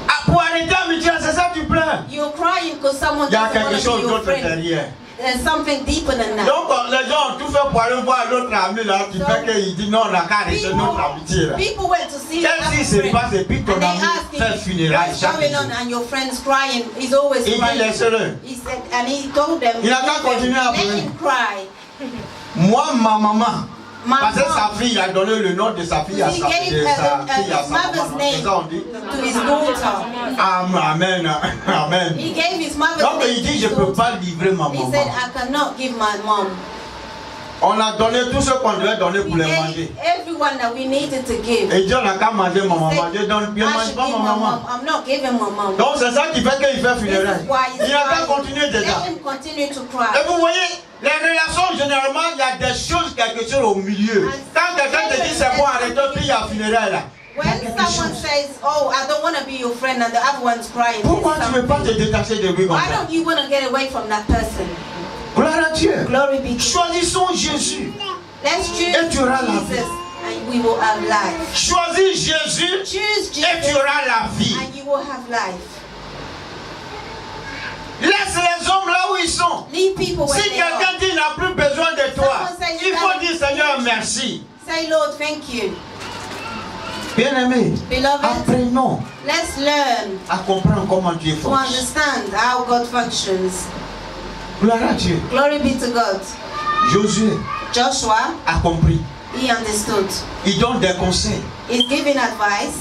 Ah, pour arrêter l'amitié, c'est ça que tu pleures. You're crying because someone Il y a doesn't want quelque to chose be your d'autre friend. derrière. There's something deeper than that. Donc les gens ont tout fait pour aller voir l'autre ami là qui fait qu'il dit non, on a qu'à arrêter notre amitié là. People went to see Qu'est-ce qui se their passe et puis ton and they ami asked fait him, funérailles what's chaque going jour. on? And your friend's crying. He's always Il dit crying. laisse-le. He said, and he told them, Il a qu'à continuer à let pleurer. him cry. Moi, ma maman, My parce que mom, sa fille a donné le nom de sa fille à he sa gave fille, sa his mother's maman. name C'est ça on dit. to his daughter. Amen, amen. He gave his mother's Donc name il to dit je his ne peux daughter. pas livrer ma He maman. said, I cannot give my mom. On a donné tout ce qu'on devait donner We pour les gave manger. everyone that we needed to give. Et Dieu n'a qu'à manger ma maman. Dieu donne bien I mange should pas give ma my maman. mom. I'm not giving my mom. Donc c'est ça qui fait qu'il fait This funérailles. is why he's Il n'a qu'à crying. continuer Let dedans. him continue to Et cry. vous voyez, les relations généralement, il y a des choses, quelque chose au milieu. Quand quelqu'un te dit c'est bon, arrête, puis il y a funérailles là. When someone says, oh, I don't want to be your friend, and the other one's crying, Pourquoi there's tu ne veux pas te something. détacher de lui comme Why ça? don't you want to get away from that person? Gloire à Dieu. Glory be to God. Choisissons Jésus. Let's choose Et tu auras la vie. Jesus, and we will have life. Choisis Jésus Choose et tu Jesus auras la vie. and you will have life. Laisse les hommes là où ils sont. Leave people where Si they are. quelqu'un dit qu'il n'a plus besoin de toi, il faut dire Seigneur merci. Say, Lord, thank you. Bien-aimé, Beloved, apprenons let's learn à comprendre comment Dieu to fonctionne. understand how God functions. Gloire à Dieu. Glory be to God. Josué Joshua, a compris. he understood. Il donne des conseils. He's giving advice.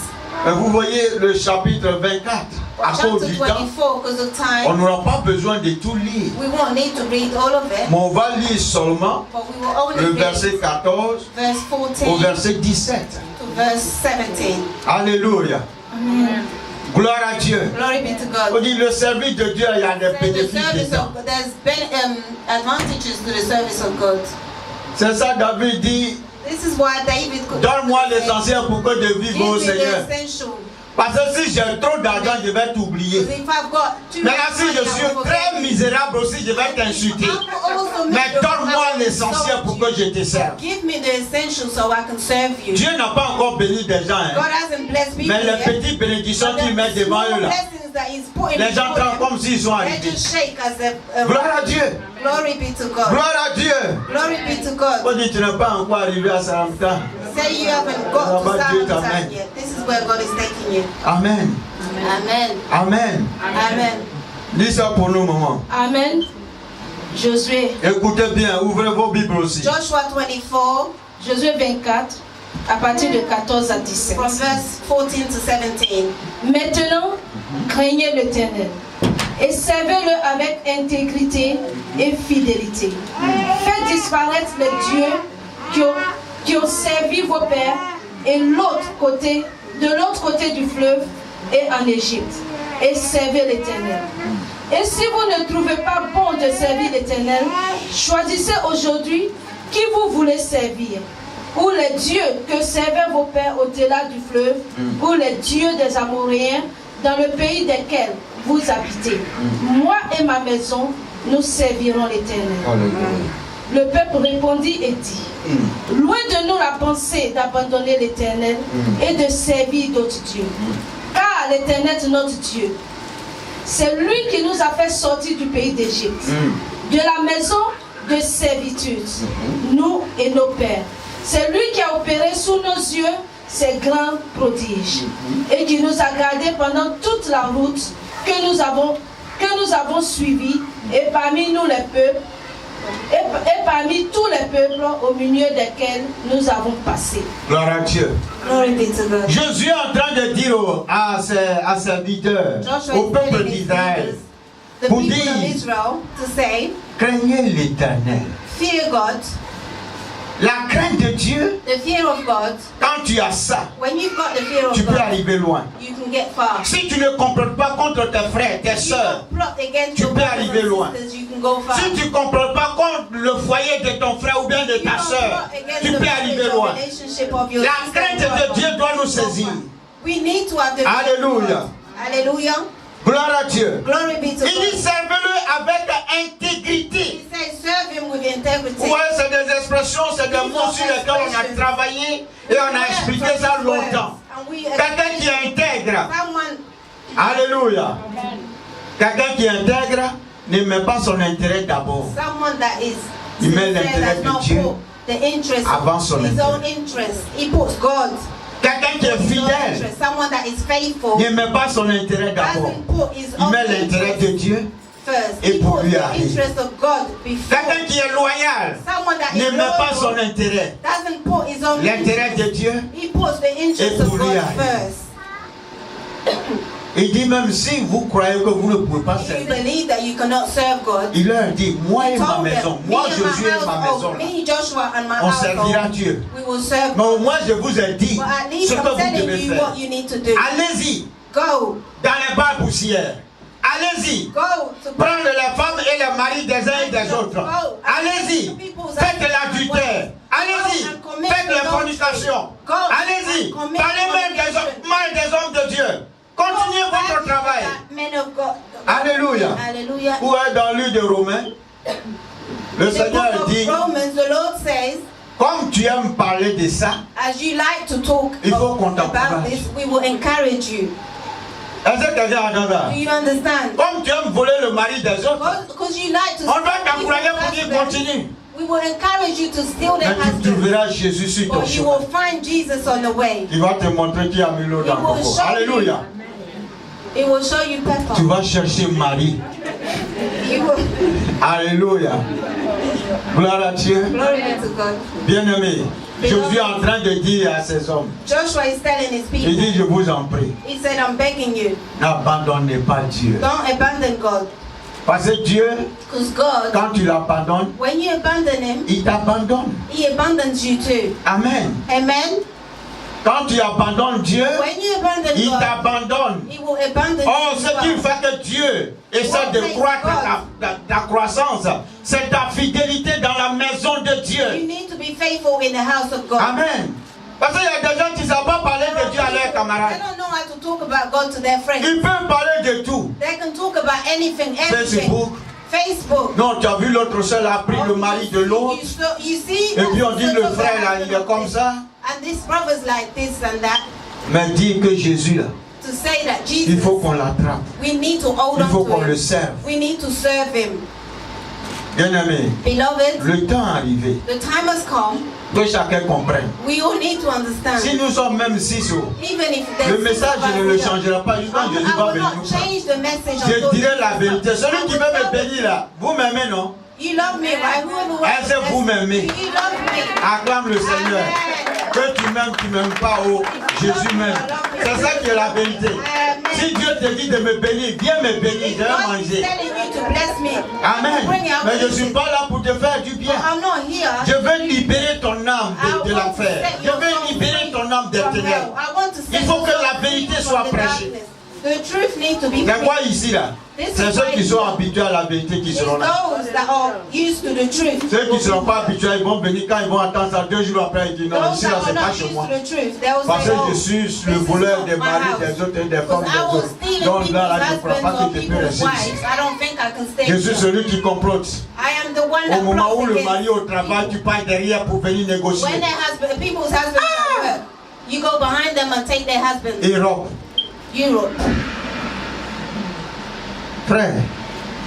Vous voyez le chapitre 24. À cause Chapter du temps, 24, because of on time, n'aura pas besoin de tout lire. we won't need to read all of it, Mais on va lire seulement but we will only le read verset 14 verse au 14 verset 17. to verse 17. Alléluia. Gloire à Dieu. Glory be to On God. dit le service de Dieu, il y a des The bénéfices service dedans. of, there's advantages to the service of God. C'est ça David dit, This is why David could donne-moi l'essentiel pour que je vive au give me Seigneur. the essential. Parce que si j'ai trop d'argent, je vais t'oublier. Because if I've got too Mais much si je money, I suis will forget très you. misérable aussi, je vais t'insulter. I will also make Mais you donne-moi I will l'essentiel insult pour you. que je te serve. Give me the essential so I can serve you. Dieu n'a pas encore béni des gens. God Hein. hasn't blessed people Mais les yet. petites bénédictions But qu'il met the devant small eux là, blessings that he's putting les gens before tremblent them, comme s'ils sont they arrivés. just shake as they Gloire à Dieu. Glory be to God. Gloire à Dieu. Glory be to God. On dit tu n'es pas encore arrivé à Saramta. Say you haven't got to Dieu Samaritan t'amène. yet. This is where God is taking you. Amen. Amen. Amen. Amen. Dis ça pour nous, maman. Amen. Josué, Écoutez bien, ouvrez vos Bibles aussi. Joshua 24, Josué 24, à partir de 14 à 17. from verse 14 to 17. Maintenant, craignez l'Éternel et servez-le avec intégrité et fidélité. Faites disparaître les dieux qui ont servi vos pères et de l'autre côté du fleuve et en Égypte, et servez l'Éternel. Et si vous ne trouvez pas bon de servir l'Éternel, choisissez aujourd'hui qui vous voulez servir, ou les dieux que servaient vos pères au-delà du fleuve, ou les dieux des Amoréens dans le pays desquels vous habitez. Moi et ma maison, nous servirons l'Éternel. Le peuple répondit et dit, loin de nous la pensée d'abandonner l'Éternel et de servir d'autres dieux. Car l'Éternel est notre Dieu. C'est lui qui nous a fait sortir du pays d'Égypte, de la maison de servitude, nous et nos pères. C'est lui qui a opéré sous nos yeux ces grands prodiges et qui nous a gardés pendant toute la route que nous avons suivie, et parmi nous les peuples, et parmi tous les peuples au milieu desquels nous avons passé. Gloire à Dieu. Glory be to God. Jésus est en train de dire à ses serviteurs, Joshua au is peuple telling his d'Israël, leaders, the pour people dire, of Israel, to say, craignez l'Éternel. fear God. La crainte de Dieu, The fear of God, quand tu as ça, when you've got the fear tu of peux God, arriver loin. you can get far. Si tu ne comprends pas contre tes frères, tes If you soeurs, don't plot against tu your peux brothers arriver loin. and sisters, you can go far. si tu ne comprends pas contre le foyer de ton frère ou bien de If you ta don't soeur, plot against tu the peux arriver marriage or loin. relationship of your La sister crainte or de brother, Dieu doit nous you can go saisir. far. We need to have the fear of Alléluia. God. Hallelujah. Gloire à Dieu. Glory be to Il dit God. servez-le avec intégrité. He says, serve him with integrity. Ouais, c'est des expressions, c'est des mots sur lesquels on a travaillé et on a expliqué ça longtemps. And we Quelqu'un qui est intègre. someone, Alléluia. Quelqu'un qui est intègre ne met pas son intérêt d'abord. someone that is Il met sincere, l'intérêt does de not Dieu put the interest avant of son his intérêt. own interest. He puts God. Quelqu'un qui est His own fidèle interest. Someone that is faithful ne met pas son intérêt d'abord. doesn't put his Il own met l'intérêt interest de Dieu. first. et He pour puts lui the arriver. interest of God before. Quelqu'un qui est loyal Someone that ne is met pas son loyal intérêt. doesn't put his own L'intérêt de Dieu. He puts the interest Et of pour lui God arriver. first. Il dit même si vous croyez que vous ne pouvez pas If you servir, believe that you cannot serve God, il leur dit, moi et ma told maison, them, moi me and Jésus my et ma maison, household, me, Joshua and my on servira household, Dieu. we will serve Mais God. au moins je vous ai dit But at least ce que I'm vous telling devez you faire. what you need to do. Allez-y Go. dans les bars poussières. Allez-y. Go to Prendre les femmes et les maris des uns et des autres. Allez-y. Faites l'adultère. Allez-y. Faites les fornications. Allez-y. Parlez même des hommes, mal des hommes de Dieu. Continuez votre travail. Men of God. Alléluia. Hallelujah. Ou est dans le livre de Romains, le In the Seigneur book of dit, Romans, the Lord says, Comme tu aimes parler de ça, as you like to talk il faut qu'on about t'encourage. this, we will encourage you. Est-ce que quelqu'un entend ça? Do you understand? Comme tu aimes voler le mari des autres, Because you like to on doit steal t'encourager pour people's dire husbands, continue. we will encourage you to steal their Mais tu husbands. trouveras Jésus sur ton But you chemin. will find Jesus on the way. Il va te montrer qui a mis l'eau dans le coco. Alléluia. It will show you pepper. Tu vas chercher Marie. You will. Alléluia. Gloire à Dieu. Glory be to God. Bien-aimé, Josué est en train de dire à ces hommes, Joshua is telling his il people, dit, je vous en prie, he said, I'm begging you, n'abandonnez pas Dieu. don't abandon God. Parce que Dieu, Because God, quand tu l'abandonnes, when you abandon him, il t'abandonne. he abandons you too. Amen. Amen. Quand tu abandonnes Dieu, When you abandon il God, t'abandonne. he will abandon Oh, you. ce as qui well. fait que Dieu essaie de croître ta croissance, c'est ta fidélité dans la maison de You Dieu. need to be faithful in the house of God. Amen. Parce qu'il y a des gens qui ne savent pas parler de Dieu à leurs They camarades. don't know how to talk about God to their friends. Ils peuvent parler de tout. They can talk about anything, everything. Facebook. Facebook. Non, tu as vu l'autre seul a pris le mari de l'autre. You see, Et puis on dit le frère là, il est comme ça. and this brother's like this and that. Mais dire que Jésus là, To say that Jesus, il faut qu'on l'attrape. we need to hold Il faut on qu'on to le him. serve. We need to serve him. Bien-aimé, Beloved, le temps est arrivé. the time has come. Que chacun comprenne. We all need to understand. Si nous sommes même 6 jours, Even if there's le message ne le changera pas jusqu'à I Jésus will va venir not nous prendre. change the message. Je until dirai la Jesus vérité. comes. Celui qui I veut will me tell bénir là, vous m'aimez, non? You love me, right? Whoever Est-ce que vous m'aimez? Do you love me? Acclame le Seigneur. Amen. Que tu m'aimes pas, oh, Jésus m'aime. C'est ça qui est la vérité. Si Dieu te dit de me bénir, viens me bénir, If je vais God is manger. telling you to bless me, Amen. bring it. Mais je ne suis pas là pour te faire du bien. I'm not here. Je veux libérer ton âme de I want to l'enfer. set Je your veux soul libérer ton âme des from ténèbres. hell. I want to set Il faut your que soul la vérité free soit from the prêchée. darkness. The truth needs to be Mais quoi preached. ici là? C'est ceux qui sont habitués à la vérité qui It's seront là. those that are used to the truth. Ceux qui ne seront pas habitués, ils vont venir quand ils vont attendre ça 2 jours après, ils disent non, Those ici là that c'est are pas not chez used moi. to the truth, they will Parce say, que oh, je suis this le is voleur not des my maris house. des autres et des femmes Because I des was autres. stealing Donc là, people's je ne crois husbands pas or que je peux people's rester ici. wives. I don't think I can stay Je suis here. celui qui complote. I am the one Au that moment où plots le mari against au travail, tu people. pars derrière pour venir négocier. When their husband, people's husbands are at work, you go behind them and take their husbands. Europe. Europe, Frère,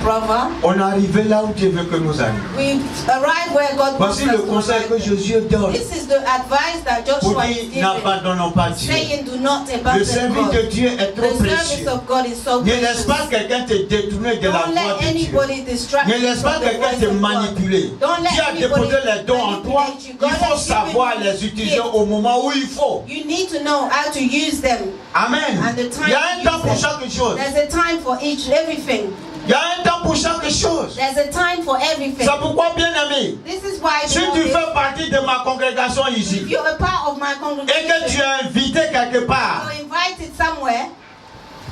brother, on est arrivé là où Dieu veut que nous allions. we've arrived where God wants Voici us le to conseil que arrive. Josué donne. This is the advice that Pour Joshua dire, is giving, n'abandonnons pas Dieu. saying do not Le abandon service God. de Dieu est trop The service précieux. of God is so Ne laisse precious. pas quelqu'un te détourner de la Don't voie let de Dieu. anybody distract Ne you laisse pas from the quelqu'un voice te of God. manipuler. Don't let Dieu a anybody déposé les dons en toi. manipulate you. Il God faut has given savoir you les utiliser gifts. au moment où il faut. You need to know how to use them. Amen. And the time Il y a to un temps use pour them. chaque chose. There's a time for everything. Il y a un temps pour chaque chose. There's a time for everything. C'est pourquoi, bien aimé, This is why si tu beloved, fais partie de ma congrégation if ici you're a part of my et que congregation, tu es invité quelque part, you're invited somewhere,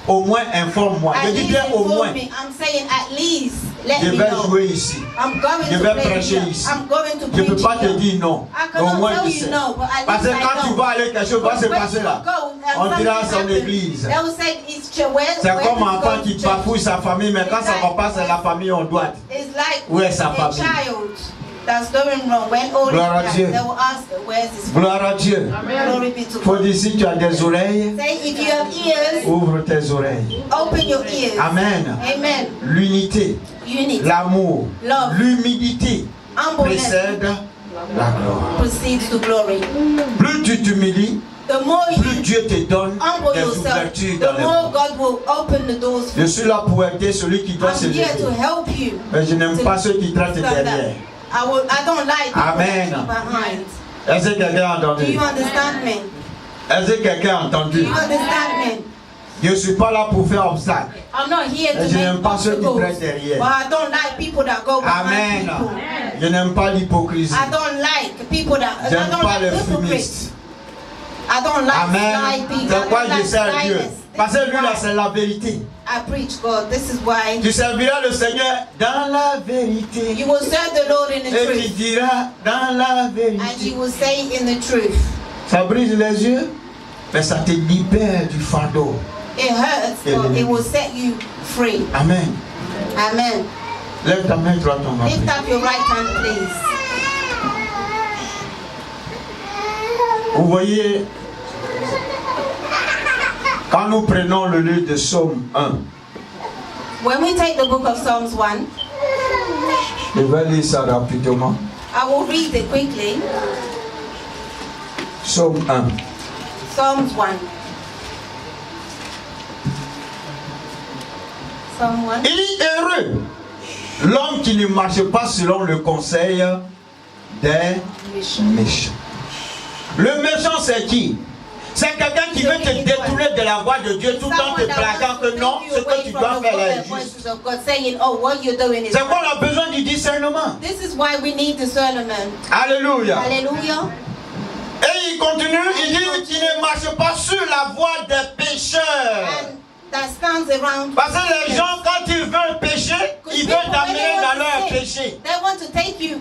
au moins informe-moi. Je at dis least bien au moins. inform me. I'm saying at least let Je me vais know. jouer ici. I'm going Je to vais play prêcher here. ici. I'm going to Je ne peux preach pas te here. dire non. I Au cannot moins tell tu you sais. no, but at Parce que least I quand tu know. vas aller quelque chose va se When passer you là. go and On dira something son happens, église. they will say it's where C'est where comme un it's enfant going qui to church. bafouille sa famille, mais quand ça ne va pas, c'est la famille on doit. It's like Où est sa a famille? child that's going wrong. When all Gloire à is Dieu. right, they will ask, where's his father? Gloire à Dieu. Glory be to Faut God. dire si tu as des oreilles, Say if you have ears, ouvre tes oreilles. open your ears. Amen. Amen. L'unité, Unity, l'amour, Love. l'humilité humbleness précède la gloire. precedes to glory. Plus tu t'humilies, The more plus you Dieu te donne humble des yourself, ouvertures dans the les more mondes. God will open the doors for Je you. suis là pour aider celui qui doit se I'm here to lever. help you. Mais je n'aime pas ceux qui traitent Stand derrière. up. I don't like people Amen. behind. Est-ce que quelqu'un a Do entendu? you understand me? Est-ce que quelqu'un a Do entendu? you understand me? Je ne suis pas là pour faire obstacle. I'm not here to Je n'aime make pas ceux qui obstacles, traitent derrière. but I don't like people that go behind Amen. people. Je n'aime pas l'hypocrisie. I don't like people that I J'aime don't pas like les hypocrites. fumistes. I don't like Amen. sly people. I C'est quoi don't je like sers Dieu? slyness. Parce This que is lui là, why c'est la vérité. I preach God. This is why Tu serviras le Seigneur dans la vérité. you will serve the Lord in the Et tu truth, diras dans la and vérité. you will say in the truth. Ça brise les yeux, mais ça te libère du fardeau. It hurts, but it will set you free. Amen. Amen. Lève ta main droite, on va Lift prier. up your right hand, please. Vous voyez, quand nous prenons le livre de Psaume 1, When we take the book of Psalms 1, je vais lire ça rapidement. I will read it quickly. Psaume 1. Psalms 1. Psalm 1. Il est heureux l'homme qui ne marche pas selon le conseil des méchants. Le méchant, c'est qui? C'est quelqu'un qui veut te détourner de la voie de Dieu tout en te plaquant que non, ce que tu dois faire est juste. C'est quoi on a besoin du discernement. This is why we need discernment. Alléluia. Hallelujah. Et il continue, il dit qu'il ne marche pas sur la voie des pécheurs. And that stands around. Parce que les gens, quand ils veulent pécher, ils veulent t'amener dans leur péché. They want to take you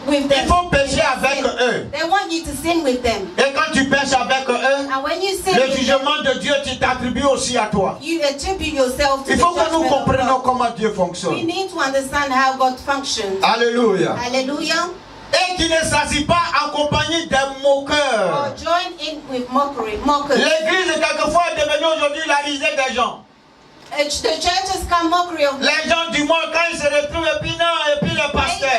with them. Il faut pécher avec eux. They want you to sin with them. Et quand tu pêches avec eux, And when you sin le with jugement de Dieu t'attribue aussi à toi. them, you attribute yourself to Il the faut que nous judgment of comprenions God. comment Dieu We fonctionne. need to understand how God functions. Alléluia. Hallelujah. Et qu'il ne s'agit pas accompagné des Or moqueurs. join in with mockers. L'église, quelquefois, est devenue aujourd'hui la risée des gens. The church has come mockery of Les gens du monde, quand ils se retrouvent, et puis non, et puis le pasteur,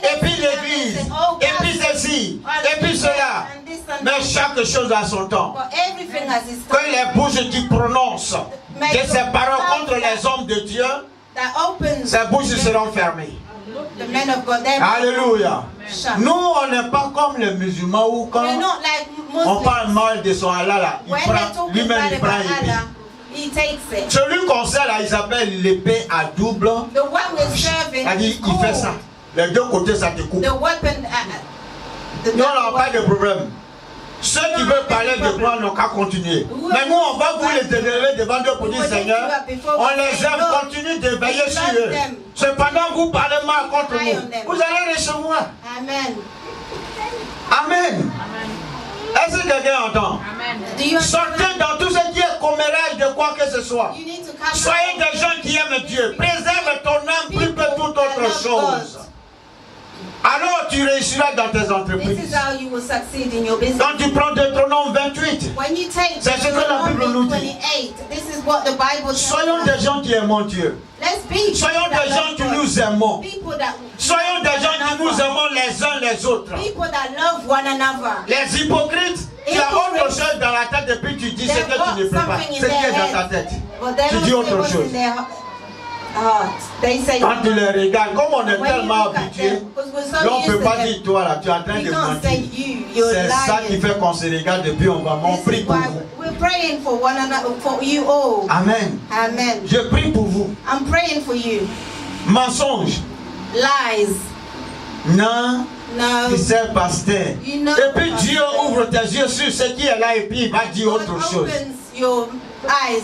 et puis l'église, et puis ceci, et puis cela. Mais chaque chose a son temps. But everything has its Que time. les bouches qui prononcent de ces paroles contre les hommes de Dieu, That opens ces bouches seront fermées. the men of God. Their Alléluia. shut. Nous, on n'est pas comme les musulmans où quand We're not like on Muslims. parle mal de son Allah, là, il When prend, they're talking lui-même bad il prend about une épée. Allah, he takes it. Celui qu'on sait là, il s'appelle l'épée à double. The one we're serving C'est-à-dire, is il fait ça. called Les deux côtés, ça te coupe. the weapon. The Nous, on n'a pas de weapon. problème. Ceux qui veulent parler de toi n'ont qu'à continuer. Mais nous, on va vous les élever devant Dieu pour dire Seigneur, on les aime, continue de veiller sur eux. Cependant, vous parlez mal contre nous. Vous allez recevoir. Amen. Amen. Est-ce que quelqu'un entend? Do you Sortez understand? dans tout ce qui est commérage de quoi que ce soit. You need to come Soyez des gens qui aiment Dieu. Préserve ton âme plus que toute autre chose. Alors tu réussiras dans tes This is entreprises. how you will succeed in your business. Quand tu prends Deutéronome 28, When you take c'est ce que la Bible nous Deuteronomy dit. 28, this is what the Bible tells Soyons us. des gens qui aiment Dieu. Let's be Soyons people that des gens love qui God. nous aimons. People that Soyons des gens qui nous love aimons les uns les autres. People that love one another. Les hypocrites, tu as autre chose dans la tête et puis tu dis ce que tu ne peux pas. Ce qui est dans ta tête. But they Tu don't dis say autre what's chose. in their heart. They say Quand tu les regardes, comme on est when you tellement look at habitué, them, because we're so là on ne used peut to pas them, dire toi là, tu es en train we de can't say mentir. you're C'est ça qui lying. fait qu'on se regarde et puis on va. On This prie is pour why vous. we're praying for one another, for you all. Amen. Amen. Je prie pour vous. I'm praying for you. Mensonge. Lies. Non. No. Tu sais, pasteur. You know, Et puis Dieu pasteur. ouvre tes yeux sur ce qui est là et puis il va dire God autre chose. opens your eyes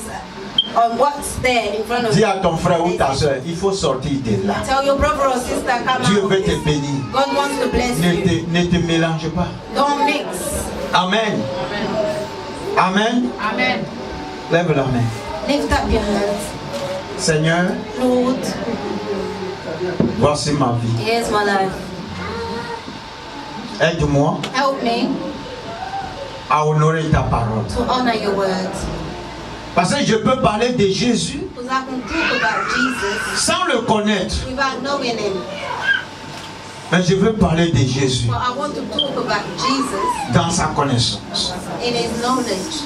on what's there in front of Dis you. à ton frère ou ta soeur, il faut sortir de là. Tell your brother or sister, come Dieu out. veut te bénir. God wants to bless you. Ne te mélange pas. Don't mix. Amen. Amen. Amen. Lève la main. Lift up your hands. Seigneur, Lord, voici ma vie. here's my life. Aide-moi Help me à honorer ta parole. to honor your words. Parce que je peux parler de Jésus Because I can talk about Jesus sans le connaître. without knowing him. Mais je veux parler de Jésus But I want to talk about Jesus dans sa connaissance. in his knowledge.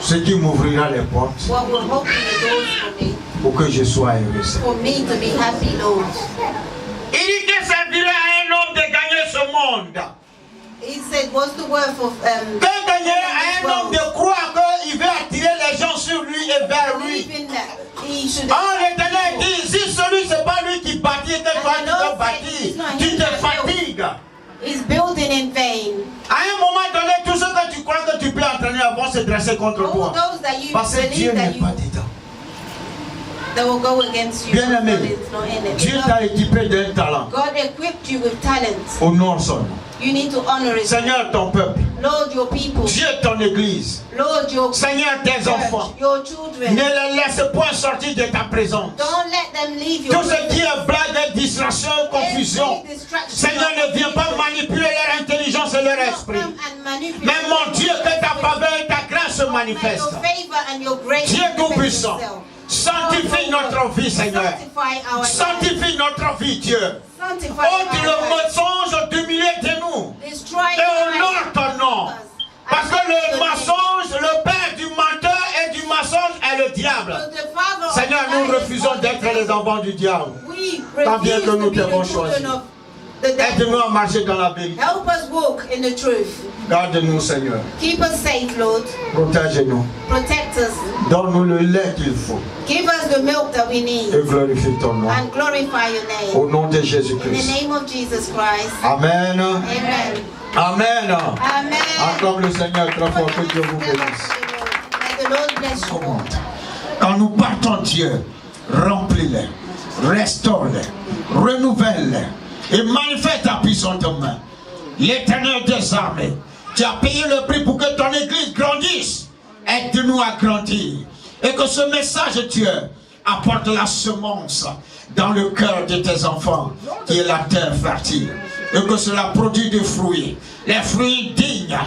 Ce qui m'ouvrira les portes What will open the doors for me, pour que je sois heureux. for me to be happy, Lord. Il dit que servirait à un homme de gagner ce monde. He said, what's the worth of Que gagnerait à un homme de croire qu'il veut attirer les gens sur lui et vers lui. believing that he should L'Éternel dit, si celui c'est pas lui qui bâtit, que toi tu dois bâtir, tu te fatigues. is building in vain. À un moment donné, tout ce que tu crois que tu peux entraîner vont se dresser contre All toi. those that you Parce que Dieu believe n'est that you pas dedans. they will go against you. Bien-aimé, God is not in it. Dieu t'a équipé d'un talent. God equipped you with talents. Honore son nom. You need to honor it. Seigneur, ton peuple. Lord, your people. Dieu, ton église. Lord, your Seigneur, tes church, enfants. your Ne children. les laisse point sortir de ta présence. Don't let them leave your Tout ce qui est blague, distraction, confusion. Every distraction. Seigneur, ne viens pas manipuler leur intelligence et leur esprit. Mais mon Dieu, que ta faveur et ta grâce se manifestent. Dieu Tout-Puissant, sanctifie notre vie, Seigneur. Sanctifie notre vie, Dieu. Ôte le mensonge du milieu de nous. Et honore ton nom. Parce que le mensonge, le père du menteur et du mensonge est le diable. Seigneur, nous refusons d'être les enfants du diable. Tant bien que nous t'avons choisi. Aide-nous à marcher dans la vérité. Help us walk in the truth. Garde-nous, Seigneur. Keep us safe, Lord. Protège-nous. Protect us. Donne-nous le lait qu'il faut. Give us the milk that we need. Et glorifie ton nom. And glorify your name. Au nom de In the Jésus-Christ. name of Jesus Christ. Amen. Amen. Amen. Amen. Acclame le Seigneur très fort. Que Dieu vous bénisse. May the Lord bless you. Quand nous partons, Dieu, remplis-les, restaure-les, renouvelle-les et manifeste ta puissante main. L'Éternel des armées, tu as payé le prix pour que ton église grandisse. Aide-nous à grandir. Et que ce message, Dieu, apporte la semence dans le cœur de tes enfants, qui est la terre fertile. Et que cela produit des fruits, les fruits dignes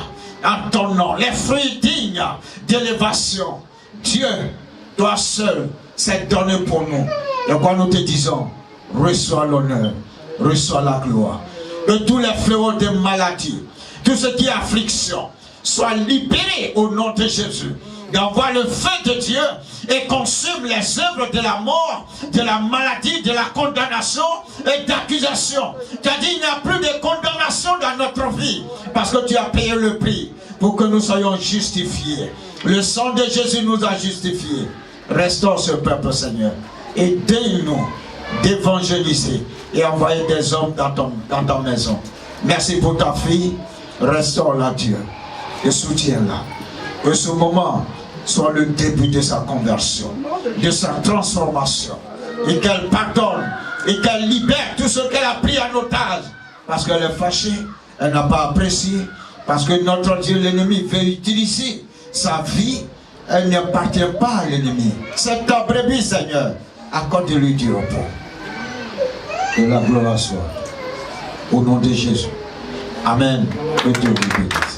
en ton nom, les fruits dignes d'élévation. Dieu, toi seul, c'est donné pour nous. Et quoi nous te disons, reçois l'honneur, reçois la gloire. Que tous les fléaux de maladie, tout ce qui est affliction, soient libérés au nom de Jésus. Et envoie le feu de Dieu et consume les œuvres de la mort, de la maladie, de la condamnation et d'accusation. Tu as dit il n'y a plus de condamnation dans notre vie parce que tu as payé le prix pour que nous soyons justifiés. Le sang de Jésus nous a justifiés. Restaure ce peuple, Seigneur. Aidez-nous d'évangéliser et envoyer des hommes dans ta maison. Merci pour ta fille. Restaure-la, Dieu. Et soutiens-la. Que ce moment soit le début de sa conversion, de sa transformation. Et qu'elle pardonne et qu'elle libère tout ce qu'elle a pris en otage. Parce qu'elle est fâchée, elle n'a pas apprécié. Parce que notre Dieu, l'ennemi, veut utiliser sa vie. Elle n'appartient pas à l'ennemi. C'est ta brebis, Seigneur. Accorde-lui du repos. Que la gloire soit. Au nom de Jésus. Amen. Que Dieu vous bénisse.